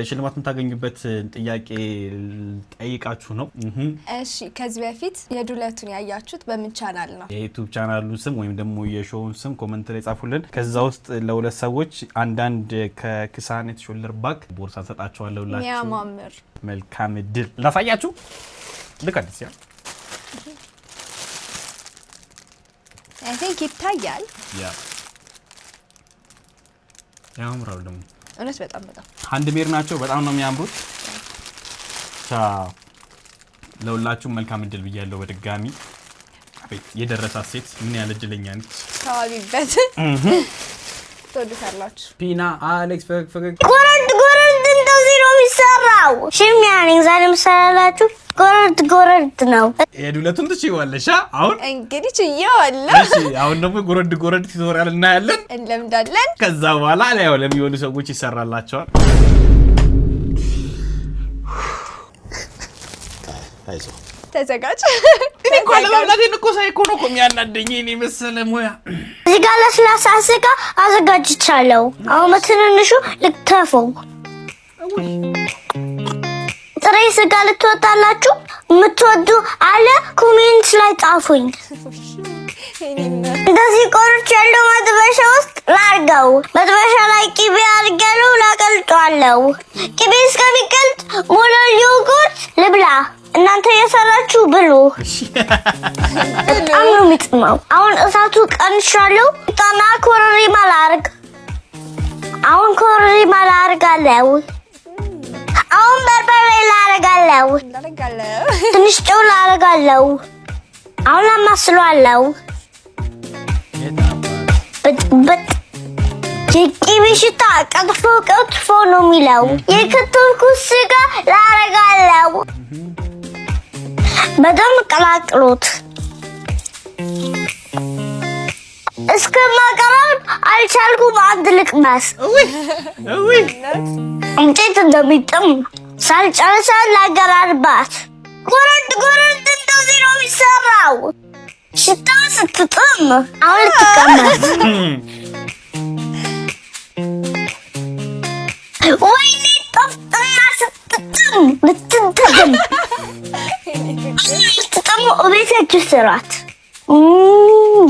Speaker 4: ሽልማት የምታገኙበት ጥያቄ ጠይቃችሁ ነው።
Speaker 3: እሺ ከዚህ በፊት የዱለቱን ያያችሁት በምን ቻናል ነው?
Speaker 4: የዩቲዩብ ቻናሉን ስም ወይም ደግሞ የሾውን ስም ኮሜንት ላይ ጻፉልን። ከዛ ውስጥ ለሁለት ሰዎች አንዳንድ ከክሳኔት ሾልደር ባግ ቦርሳ ሰጣችኋለሁ። ላችሁ
Speaker 3: ያማምር
Speaker 4: መልካም እድል ላሳያችሁ። ልክ አዲስ ያ
Speaker 3: I think ይታያል።
Speaker 4: ያምራሉ ደግሞ
Speaker 3: እውነት በጣም
Speaker 4: ሃንድ ሜድ ናቸው። በጣም ነው የሚያምሩት። ለሁላችሁም መልካም እድል ብያለሁ በድጋሚ። የደረሳት ሴት ምን ያለ እድለኛ ነች።
Speaker 3: ታዋቢበት ትወዱታላችሁ።
Speaker 4: ፒና አሌክስ ፈገግ
Speaker 3: ጎረድ
Speaker 12: እንደዚህ ነው የሚሰራው። ሽሚያ ነኝ ዛሬ የምሰራላችሁ ጎረድ ነው።
Speaker 4: የዱለቱን ትችይዋለሽ አሁን
Speaker 3: እንግዲህ ችዬዋለሁ።
Speaker 4: እሺ አሁን ደግሞ ጎረድ ቱቶሪያል እናያለን፣
Speaker 3: እንለምዳለን።
Speaker 4: ከዛ በኋላ ያው ለሚወሉ ሰዎች ይሰራላቸዋል። አይዞ
Speaker 3: ተዘጋጅ።
Speaker 4: እኔ ቆላ ለምን እኮ ሳይኮ ነው የሚያናደኝ እኔ መሰለ ሙያ።
Speaker 12: እዚህ ጋር ለስላሳ ስጋ አዘጋጅቻለሁ። አሁን በትንንሹ ልክተፈው። ጥሬ ስጋ ልትወጣላችሁ የምትወዱ አለ ኮሜንት ላይ ጻፉኝ። እንደዚህ ቆርጬ ያለው መጥበሻ ውስጥ ላርገው። መጥበሻ ላይ ቅቤ አድርጌው ላቀልጠዋለሁ። ቅቤ እስከሚቀልጥ ሙሉ ዮጉርት ልብላ። እናንተ የሰራችሁ ብሉ። በጣም ነው የሚጥመው። አሁን እሳቱ ቀንሻለሁ። ጣና ኮረሪማ ላርግ። አሁን ኮረሪማ ላርጋለሁ። አሁን በርበሬ ላረጋለሁ። ትንሽ ጨው ላረጋለሁ። አሁን አማስለዋለሁ። በጥ የቅቤ ሽታ ቀጥፎ ነው የሚለው። የከተልኩት ስጋ ላረጋለሁ። በደንብ ቀላቅሉት። እስከማቀራረብ አልቻልኩም። አንድ ልቅመስ። እንዴት እንደሚጥም ሳልጨርስ ላገራርባት። ጎረድ እንደዚህ ነው የሚሰራው። ሽታው ስትጥም አሁን ልትቀመስ። ወይኔ ጠፍጥና ስትጥም ልትንተግም ልትጥሙ እቤታችሁ ስራት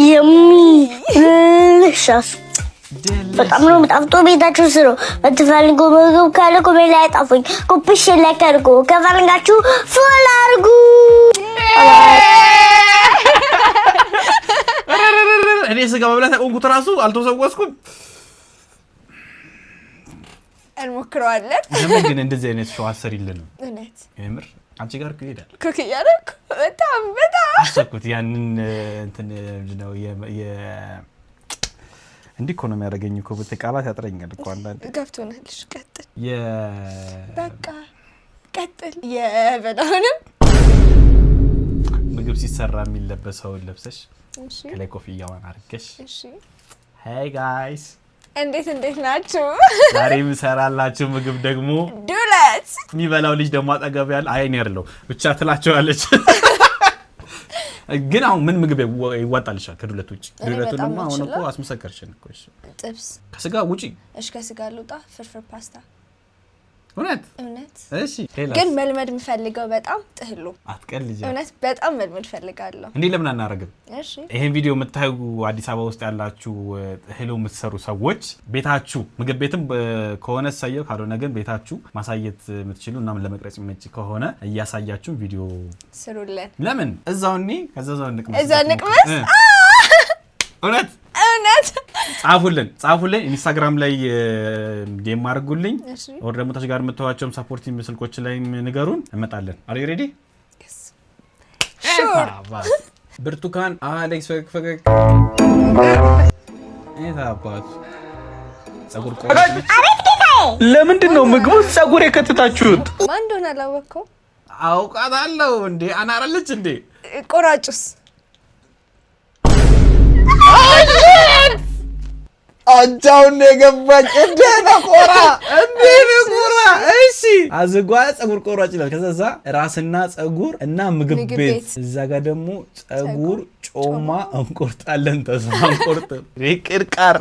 Speaker 12: የሚልሻስ በጣም ነው የምጣፍጦ። ቤታችሁ ስሩ። በትፈልጉ ምግብ ካለ ኮሜንት ላይ ጣፉኝ። ኮፒሽ ላይ አድርጉ። ከፈልጋችሁ ፎሎ አድርጉ።
Speaker 4: እኔ ስጋ መብላት ያቆምኩት ራሱ አልተሰወስኩም።
Speaker 3: እንሞክረዋለን።
Speaker 4: ለምን ግን እንደዚህ አይነት ሾው አሰሪልንም?
Speaker 3: እውነት
Speaker 4: የምር አንቺ ጋር ይሄዳል።
Speaker 3: ኩክ ያረኩ በጣም
Speaker 4: አሰብኩት ያንን እንትን ነው እንዲህ እኮ ነው የሚያደርገኝ እኮ በተቃላት ያጥረኛል እኮ አንዳንዴ።
Speaker 3: ገብቶናልሽ። ቀጥል። በቃ ቀጥል። የበላውንም
Speaker 4: ምግብ ሲሰራ የሚለበሰውን ለብሰሽ
Speaker 3: እሺ፣
Speaker 4: ከላይ ኮፍያዋን አድርገሽ
Speaker 3: እሺ።
Speaker 4: ሄይ ጋይስ
Speaker 3: እንዴት ናችሁ?
Speaker 4: ዛሬ የምሰራላችሁ ምግብ ደግሞ
Speaker 3: ዱለት።
Speaker 4: የሚበላው ልጅ ደግሞ አጠገብ ያለ አይኔ ያለው ብቻ ትላቸዋለች። ግን አሁን ምን ምግብ ይዋጣልሻል ከዱለት ውጪ? ዱለቱ ደግሞ አሁን እኮ አስመሰከርሽን እኮ። እሺ
Speaker 3: ጥብስ
Speaker 4: ከስጋ ውጪ።
Speaker 3: እሺ ከስጋ ልውጣ። ፍርፍር ፓስታ።
Speaker 4: እውነት?
Speaker 3: እሺ።
Speaker 4: ሄላ
Speaker 3: ግን መልመድ የምፈልገው በጣም ጥህሉ።
Speaker 4: አትቀልጂ።
Speaker 3: እውነት በጣም መልመድ ፈልጋለሁ።
Speaker 4: እንዴ ለምን አናረግም?
Speaker 3: እሺ
Speaker 4: ይሄን ቪዲዮ የምታዩ አዲስ አበባ ውስጥ ያላችሁ ጥህሉ የምትሰሩ ሰዎች ቤታችሁ ምግብ ቤትም ከሆነ ሰየው ካልሆነ ግን ቤታችሁ ማሳየት የምትችሉ እና ለመቅረጽ የምትችሉ ከሆነ እያሳያችሁ ቪዲዮ ስሩልን። ለምን እዛውኒ ከዛው እንቅመስ። እውነት ጻፉልን። ኢንስታግራም ላይ ዲኤም አድርጉልኝ። ወር ደግሞ ታች ጋር የምትዋቸውም ሰፖርቲንግ ስልኮች ላይ ንገሩን፣ እንመጣለን። አር ዩ ሬዲ? ብርቱካን አሌክስ ፈገግ አባት ጸጉር ቆረጥ።
Speaker 2: ለምንድን ነው ምግቡ ጸጉር የከተታችሁት?
Speaker 3: ማን እንደሆነ አላወቅኩም።
Speaker 4: አውቃታለሁ እንዴ አናረለች እንዴ
Speaker 3: ቆራጩስ
Speaker 4: አጃውን የገባኝ እንዴ ነቆራ። እሺ አዝጓ ጸጉር ቆራጭ ይላል። ከዛ ራስና ጸጉር እና ምግብ ቤት እዛ ጋር ደግሞ ጸጉር ጮማ እንቆርጣለን። ተስፋ እንቆርጥ ረቅርቃር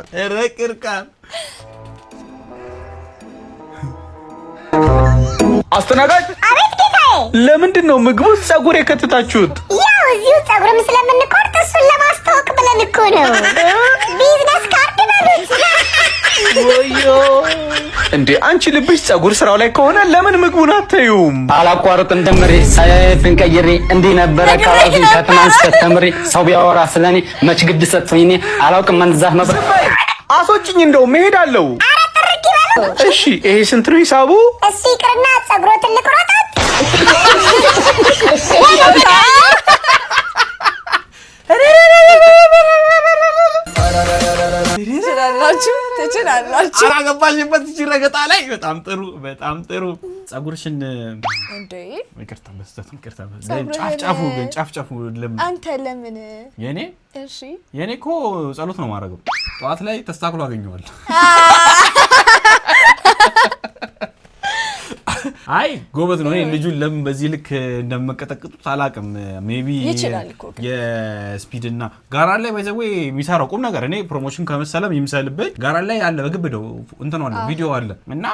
Speaker 2: አስተናጋጅ።
Speaker 12: አቤት ጌታዬ።
Speaker 2: ለምንድን ነው ምግቡ ጸጉር የከተታችሁት?
Speaker 12: ያው እዚሁ ጸጉርም ስለምንቆርጥ እሱን ለማስተዋወቅ ብለን እኮ ነው። ቢዝነስ ካርድ በሉት።
Speaker 2: ወዮ እንዴ አንቺ ልብሽ ጸጉር ስራው ላይ ከሆነ ለምን ምግቡን አታዩም?
Speaker 9: አላቋርጥም ደምሬ ሳይፍን ቀይሬ እንዲህ ነበረ ካላዚ ከትናንት ተተምሬ ሰው ቢያወራ ስለኔ መች ግድ ሰጥቶኝ እኔ አላውቅም መንዛፍ ነበር።
Speaker 2: አሶጭኝ እንደው መሄዳለሁ። እሺ ይሄ ስንት ነው ሂሳቡ?
Speaker 12: እሺ ይቅርና ጸጉሮትን ልቁረጣት።
Speaker 3: ትችላላችሁ። ትችላላችሁ።
Speaker 4: አራገባሽበት እቺ ረገጣ ላይ በጣም ጥሩ ጸጉርሽን
Speaker 3: እንዴ
Speaker 4: ይቅርታ በስተት ጫፍ ለምን
Speaker 3: አንተ ለምን
Speaker 4: የኔ
Speaker 3: እሺ
Speaker 4: የኔ እኮ ጸሎት ነው ማረገው ጧት ላይ ተስተካክሎ አገኘዋለሁ አይ ጎበዝ ነው እኔ ልጁን ለምን በዚህ ልክ እንደመቀጠቅጡት አላቅም ሜቢ የስፒድ እና ጋራን ላይ ባይዘው የሚሰራው ቁም ነገር እኔ ፕሮሞሽን ከመሰለም ይምሰልበት ጋራን ላይ አለ በግብ ነው እንትን አለ ቪዲዮ አለ እና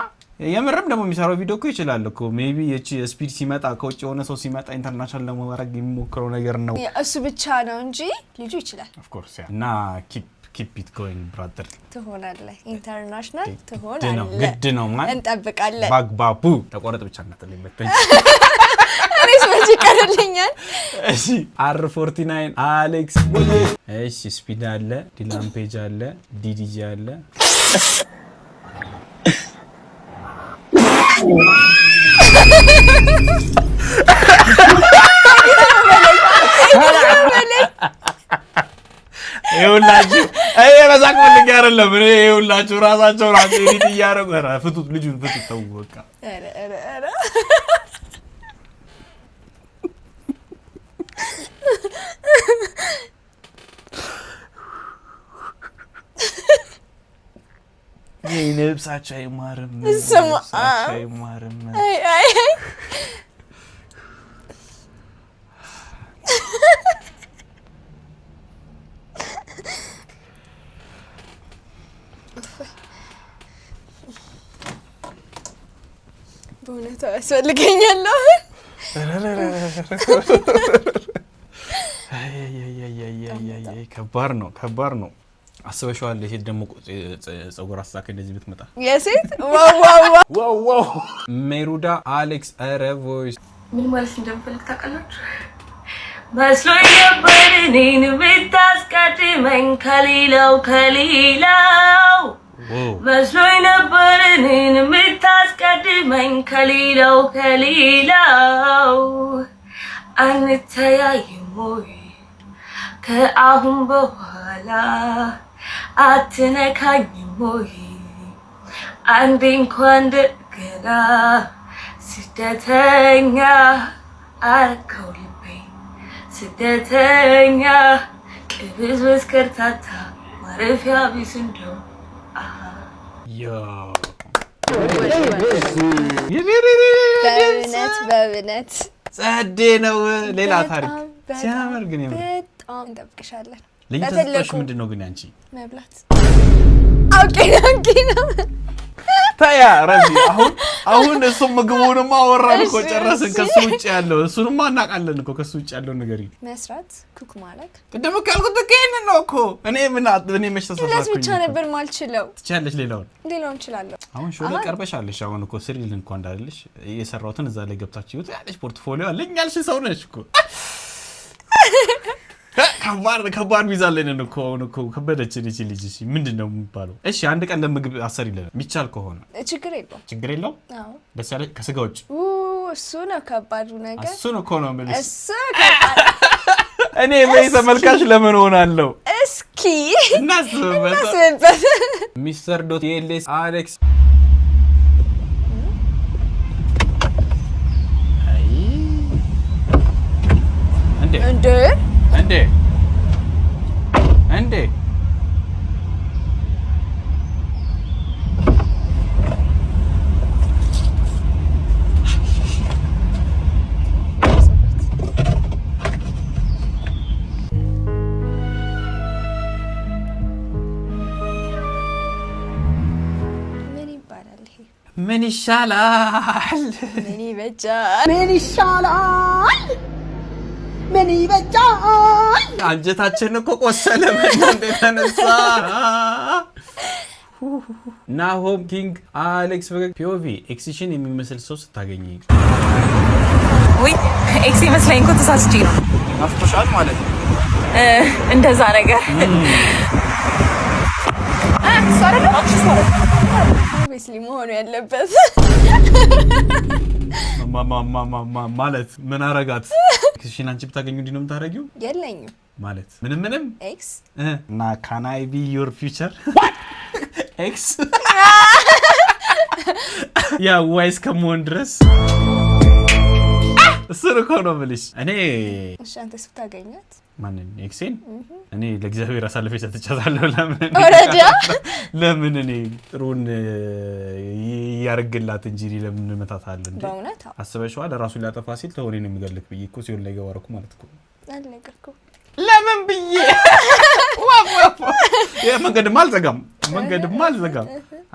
Speaker 4: የምርም ደግሞ የሚሰራው ቪዲዮ እኮ ይችላል እኮ ሜቢ እቺ ስፒድ ሲመጣ ከውጭ የሆነ ሰው ሲመጣ ኢንተርናሽናል ለማድረግ የሚሞክረው ነገር ነው
Speaker 3: እሱ ብቻ ነው እንጂ ልጁ ይችላል
Speaker 4: ኦፍ ኮርስ እና keep it going brother
Speaker 3: ትሆናለህ ኢንተርናሽናል ትሆናለህ
Speaker 4: ግድ ነው ማለት
Speaker 3: እንጠብቃለን
Speaker 4: ባግባቡ ተቆረጥ ብቻ እናጥልበት
Speaker 3: እኔስ መቼ ቀርልኛል
Speaker 4: እሺ R49 አሌክስ እሺ ስፒድ አለ ዲላምፔጅ አለ ዲዲጂ አለ ይኸውላችሁ በዛቅ ፈልጌ አይደለም እኔ ይኸውላችሁ ራሳቸው ኤዲት እያደረጉ ፍቱት ልጁን ፍቱት ተው በቃ
Speaker 3: ኧረ
Speaker 4: ነብሳቸው አይማርም
Speaker 3: አይ በእውነት ያስፈልገኛል
Speaker 4: አይ ከባድ ነው አስበሽዋል ይሄ ደግሞ ጸጉር አስተካከ እንደዚህ ብትመጣ
Speaker 3: የሴት
Speaker 4: ዋው ሜሩዳ አሌክስ ኧረ ቮይስ
Speaker 13: ምን ማለት እንደምፈልግ ታውቃላችሁ መስሎኝ ነበር እኔን ብታስቀድመኝ ከሌላው መስሎኝ ነበር እኔን ብታስቀድመኝ ከሌላው አንተያይም ወይ ከአሁን በኋላ አትነካኝም ወይ አንዴ እንኳን እንደገና ስደተኛ አረከው ልቤን ስደተኛ ቅብዝብዝ ከርታታ ማረፊያ ቢስ እንደው
Speaker 3: በእውነት
Speaker 4: ጸዴ ነው ሌላ ታሪክ ሲያምር ግን
Speaker 3: በጣም እንጠብቅሻለን
Speaker 4: ለይተሽ ምንድነው ግን አንቺ
Speaker 3: መብላት አውቄ ነው
Speaker 4: ታያ ረዚ አሁን እሱ ምግቡንማ አወራን እኮ ጨረስን ከሱ ውጭ ያለው እሱንማ እናቃለን እኮ ከሱ ውጭ ያለው ነገር
Speaker 3: መስራት ኩክ ማለት
Speaker 4: ቅድም ካልኩት ከእኔ ነው እኮ እኔ መች ተሰራኩኝ
Speaker 3: ለዚህ ብቻ ነበር ማልችለው
Speaker 4: ትቻለሽ ሌላውን
Speaker 3: እችላለሁ
Speaker 4: አሁን ሾለ ቀርበሻለሽ አሁን እኮ ስሪል እንኳን እንዳለሽ የሰራውትን እዛ ላይ ገብታችሁ ያለሽ ፖርትፎሊዮ አለኝ ያልሽ ሰው ነሽ እኮ ከባድ ቢዛለን እኮ ከበደች ልጅ ምንድነው የሚባለው እሺ አንድ ቀን ለምግብ አሰሪልን የሚቻል ከሆነ
Speaker 3: ችግር የለው
Speaker 4: አዎ ደስ ያለ ከስጋ ውጭ
Speaker 3: እሱ ነው ከባዱ ነገር
Speaker 4: እሱ ነው ኮኖ ማለት
Speaker 3: እሱ ከባድ
Speaker 4: እኔ ተመልካች ለምን ሆናለሁ
Speaker 3: እስኪ እናስብበት
Speaker 4: ሚስተር ዶት ኤልኤስ አሌክስ እንዴ ምን ይሻላል
Speaker 3: ምን ይበጃል ምን ይበጃል
Speaker 4: አንጀታችን እኮ ቆሰለ እንዴ ተነሳ ናሆም ኪንግ አሌክስ ፒኦቪ ኤክሲሽን የሚመስል ሰው ስታገኝ
Speaker 13: ወይ ኤክስ ይመስለኝ እኮ ተሳስቼ ነው
Speaker 2: አፍቶሻል ማለት
Speaker 13: እንደዛ ነገር
Speaker 3: ኦብቪስሊ መሆኑ ያለበት
Speaker 4: ማለት ምን አረጋት ኤክሲሽን አንቺ ብታገኙ እንዴ ነው የምታረጊው
Speaker 3: የለኝም
Speaker 4: ማለት ምንም
Speaker 3: ኤክስ
Speaker 4: እና ካን አይ ቢ ዩር ፊውቸር ኤክስ ያ ዋይስ ከመሆን ድረስ እሱ እኮ ነው የምልሽ። እኔ
Speaker 3: እሺ አንተስ ብታገኛት
Speaker 4: ማንን ኤክሴን እኔ ለእግዚአብሔር አሳልፌ ሰጥቻታለሁ። ለምን እኔ ጥሩን ያርግላት እንጂ ለምን መታታለሁ እንዴ?
Speaker 3: በእውነት
Speaker 4: አስበሽዋል? ለራሱ ሊያጠፋ ሲል ተወኔ ነው የሚገልክ ብዬ እኮ ሲሆን ላይ ገባርኩ ማለት እኮ
Speaker 3: አልነገርኩም።
Speaker 4: ለምን ብዬ መንገድማ አልዘጋም።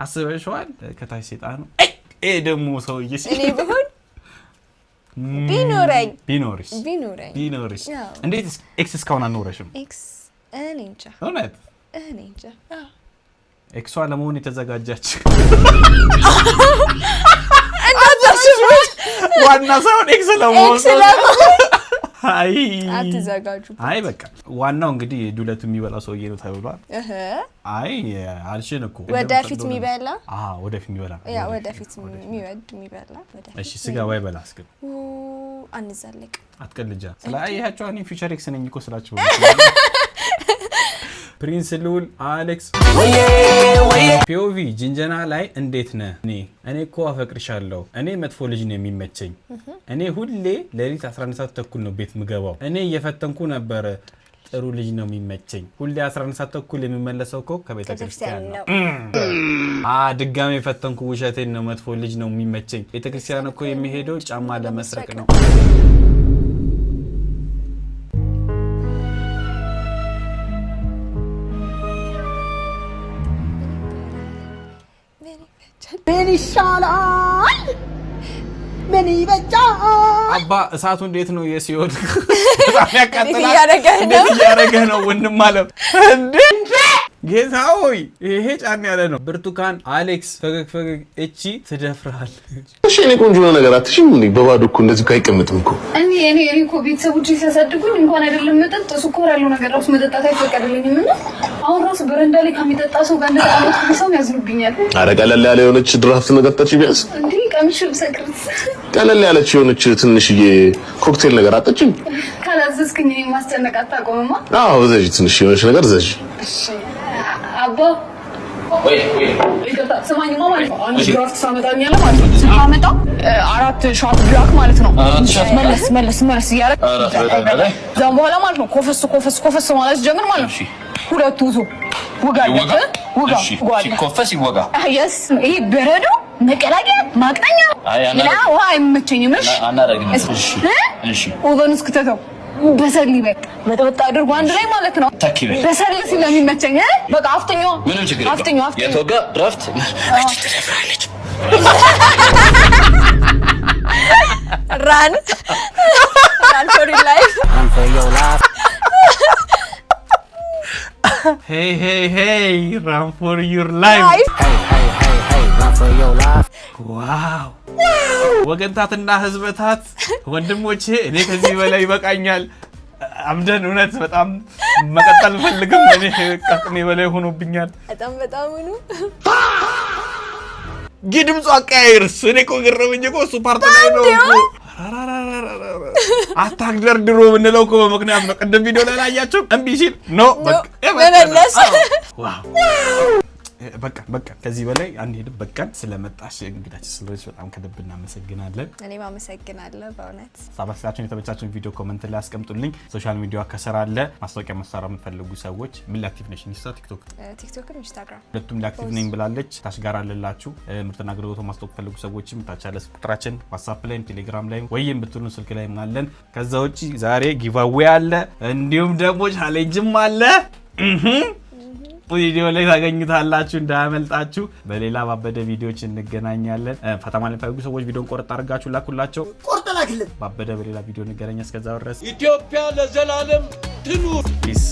Speaker 4: አስበሽዋል? ከታች ሴጣን ነው ይሄ ደግሞ ሰውዬ ሲል
Speaker 3: እኔ ብሆን ቢኖረኝ
Speaker 4: እንዴት ኤክስ እስካሁን አልኖረሽም?
Speaker 3: ኤክስ እኔ እንጃ
Speaker 4: እውነት
Speaker 3: እኔ እንጃ።
Speaker 4: ኤክሷ ለመሆን የተዘጋጃች ዋና ሳይሆን ኤክስ ለመሆን አይ
Speaker 3: አትዘጋጁ።
Speaker 4: አይ በቃ ዋናው እንግዲህ ዱለት የሚበላ ሰውዬ ነው ተብሏል። አይ አልሽን እኮ
Speaker 3: ወደፊት የሚበላ
Speaker 4: ወደፊት የሚበላ
Speaker 3: ያ ወደፊት የሚበላ
Speaker 4: እሺ ስጋ ወይ በላስ ግን
Speaker 3: አንዘልቅ
Speaker 4: አትቀልጃ ስላያያቸው እኔ ፊውቸር ኤክስ ነኝ እኮ ስላችሁ ፕሪንስ ሉል አሌክስ ፒኦቪ ጅንጀና ላይ እንዴት ነህ? እኔ እኮ አፈቅርሻለሁ። እኔ መጥፎ ልጅ ነው የሚመቸኝ። እኔ ሁሌ ሌሊት 11 ሰዓት ተኩል ነው ቤት ምገባው። እኔ እየፈተንኩ ነበር። ጥሩ ልጅ ነው የሚመቸኝ። ሁሌ 11 ሰዓት ተኩል የሚመለሰው እኮ ከቤተ ክርስቲያን ነው። ድጋሜ የፈተንኩ ውሸቴን ነው። መጥፎ ልጅ ነው የሚመቸኝ። ቤተ ክርስቲያን እኮ የሚሄደው ጫማ ለመስረቅ ነው።
Speaker 14: ምን ይሻላል? ምን ይበጃል?
Speaker 4: አባ እሳቱ እንዴት ነው የሲኦል? በጣም ያቃጥላል። እያረገህ ነው ወንድም አለም እንዴ? ጌታ ሆይ ይሄ ጫን ያለ ነው። ብርቱካን አሌክስ ፈገግ እቺ ትደፍራለች።
Speaker 15: እሺ እኔ ቆንጆ ነገር አትሽም እንዴ? በባዶ እኮ እንደዚህ አይቀመጥም እኮ።
Speaker 16: እኔ እኮ ቤተሰቦቼ ሲያሳድጉኝ እንኳን አይደለም መጠጥ ስኳር ያለው ነገር ራሱ መጠጣት አይፈቀድልኝም እና አሁን ራሱ በረንዳ ላይ ከሚጠጣ ሰው ጋር እንደጣጣት ሰው ያዝኑብኛል።
Speaker 15: ኧረ ቀለል ያለ የሆነች ድራፍት ነገር ጠጪ ቢያንስ።
Speaker 16: እንዴ ቀምሽ ብሰክርት
Speaker 15: ቀለል ያለች የሆነች ትንሽዬ ኮክቴል ነገር አጠጪኝ።
Speaker 16: ካላዘዝክኝ እኔ ማስጨነቅ አታቆምማ።
Speaker 15: አዎ ዘጂ ትንሽ የሆነች ነገር ዘጂ።
Speaker 16: እሺ አባ ወይ ይከታ ሰማኝማ ማለት ነው። አንድ ድራፍት ሳመጣኛለ ማለት ነው። ሳመጣ 4 ሻት ብላክ ማለት ነው። መለስ ያረክ ዛም በኋላ ማለት ነው። ኮፈስ ማለት ጀምር ማለት ነው። ሁለቱ ዙ ወጋ
Speaker 7: ሲኮፈስ ይወጋ።
Speaker 16: አየስ ይሄ በረዶ መቀላቀያ ማቅጠኛ እና ውሃ አይመቸኝም። እሺ ወገን እስክተተው በሰል ይበቅ መጠጣ አድርጎ አንድ ላይ ማለት ነው። በሰል ስለሚመቸኝ በቃ አፍጥኞ
Speaker 7: የተወጋ ድራፍት ትደፍራለች።
Speaker 3: ራን ፎር ዩር ላይፍ
Speaker 4: ሄይ ራን ፎር ዩር ላይፍ ዋው ወገንታትና ህዝበታት ወንድሞቼ እኔ ከዚህ በላይ ይበቃኛል። አምደን እውነት በጣም መቀጠል ፈልግም። እኔ ከአቅሜ በላይ ሆኖብኛል።
Speaker 3: በጣም ነው
Speaker 4: ግድምጹ አቀያይርስ እኔ እኮ ገረመኝ እኮ እሱ ፓርት ላይ ነው እኮ አታግደርድሮ ምንለው እኮ በምክንያት ነው። ቅድም ቪዲዮ ላይ ላያችሁ እምቢ ሲል ኖ በቃ ከዚህ በላይ አንሄድም። በቃ ስለመጣሽ እንግዳችን ስለሆነች በጣም ከልብ እናመሰግናለን።
Speaker 3: እኔም አመሰግናለሁ በእውነት።
Speaker 4: ሳባስታችሁን የተመቻችሁን ቪዲዮ ኮሜንት ላይ አስቀምጡልኝ። ሶሻል ሚዲያ ከሰራ አለ ማስታወቂያ መስራት የምትፈልጉ ሰዎች ምን ላይ አክቲቭ ነሽ? ኢንስታ
Speaker 3: ቲክቶክ ኢንስታግራም
Speaker 4: ሁለቱም ላይ አክቲቭ ነኝ ብላለች። ታች ጋር አለላችሁ። ምርትና አገልግሎት ማስታወቅ ፈልጉ ሰዎችም ታች አለ ቁጥራችን ዋትስአፕ ላይ ቴሌግራም ላይ ወይም ብትሉ ስልክ ላይ አለን። ከዛ ውጪ ዛሬ ጊቫዌ አለ እንዲሁም ደግሞ ቻሌንጅም አለ። ቪዲዮ ላይ ታገኙታላችሁ እንዳያመልጣችሁ። በሌላ ባበደ ቪዲዮዎች እንገናኛለን። ፈተማ ለምታዩ ሰዎች ቪዲዮን ቆርጥ አድርጋችሁ ላኩላቸው።
Speaker 14: ቆርጥ ላክልን።
Speaker 4: ባበደ በሌላ ቪዲዮ እንገናኛ። እስከዛው ድረስ
Speaker 17: ኢትዮጵያ ለዘላለም ትኑር።
Speaker 4: ፒስ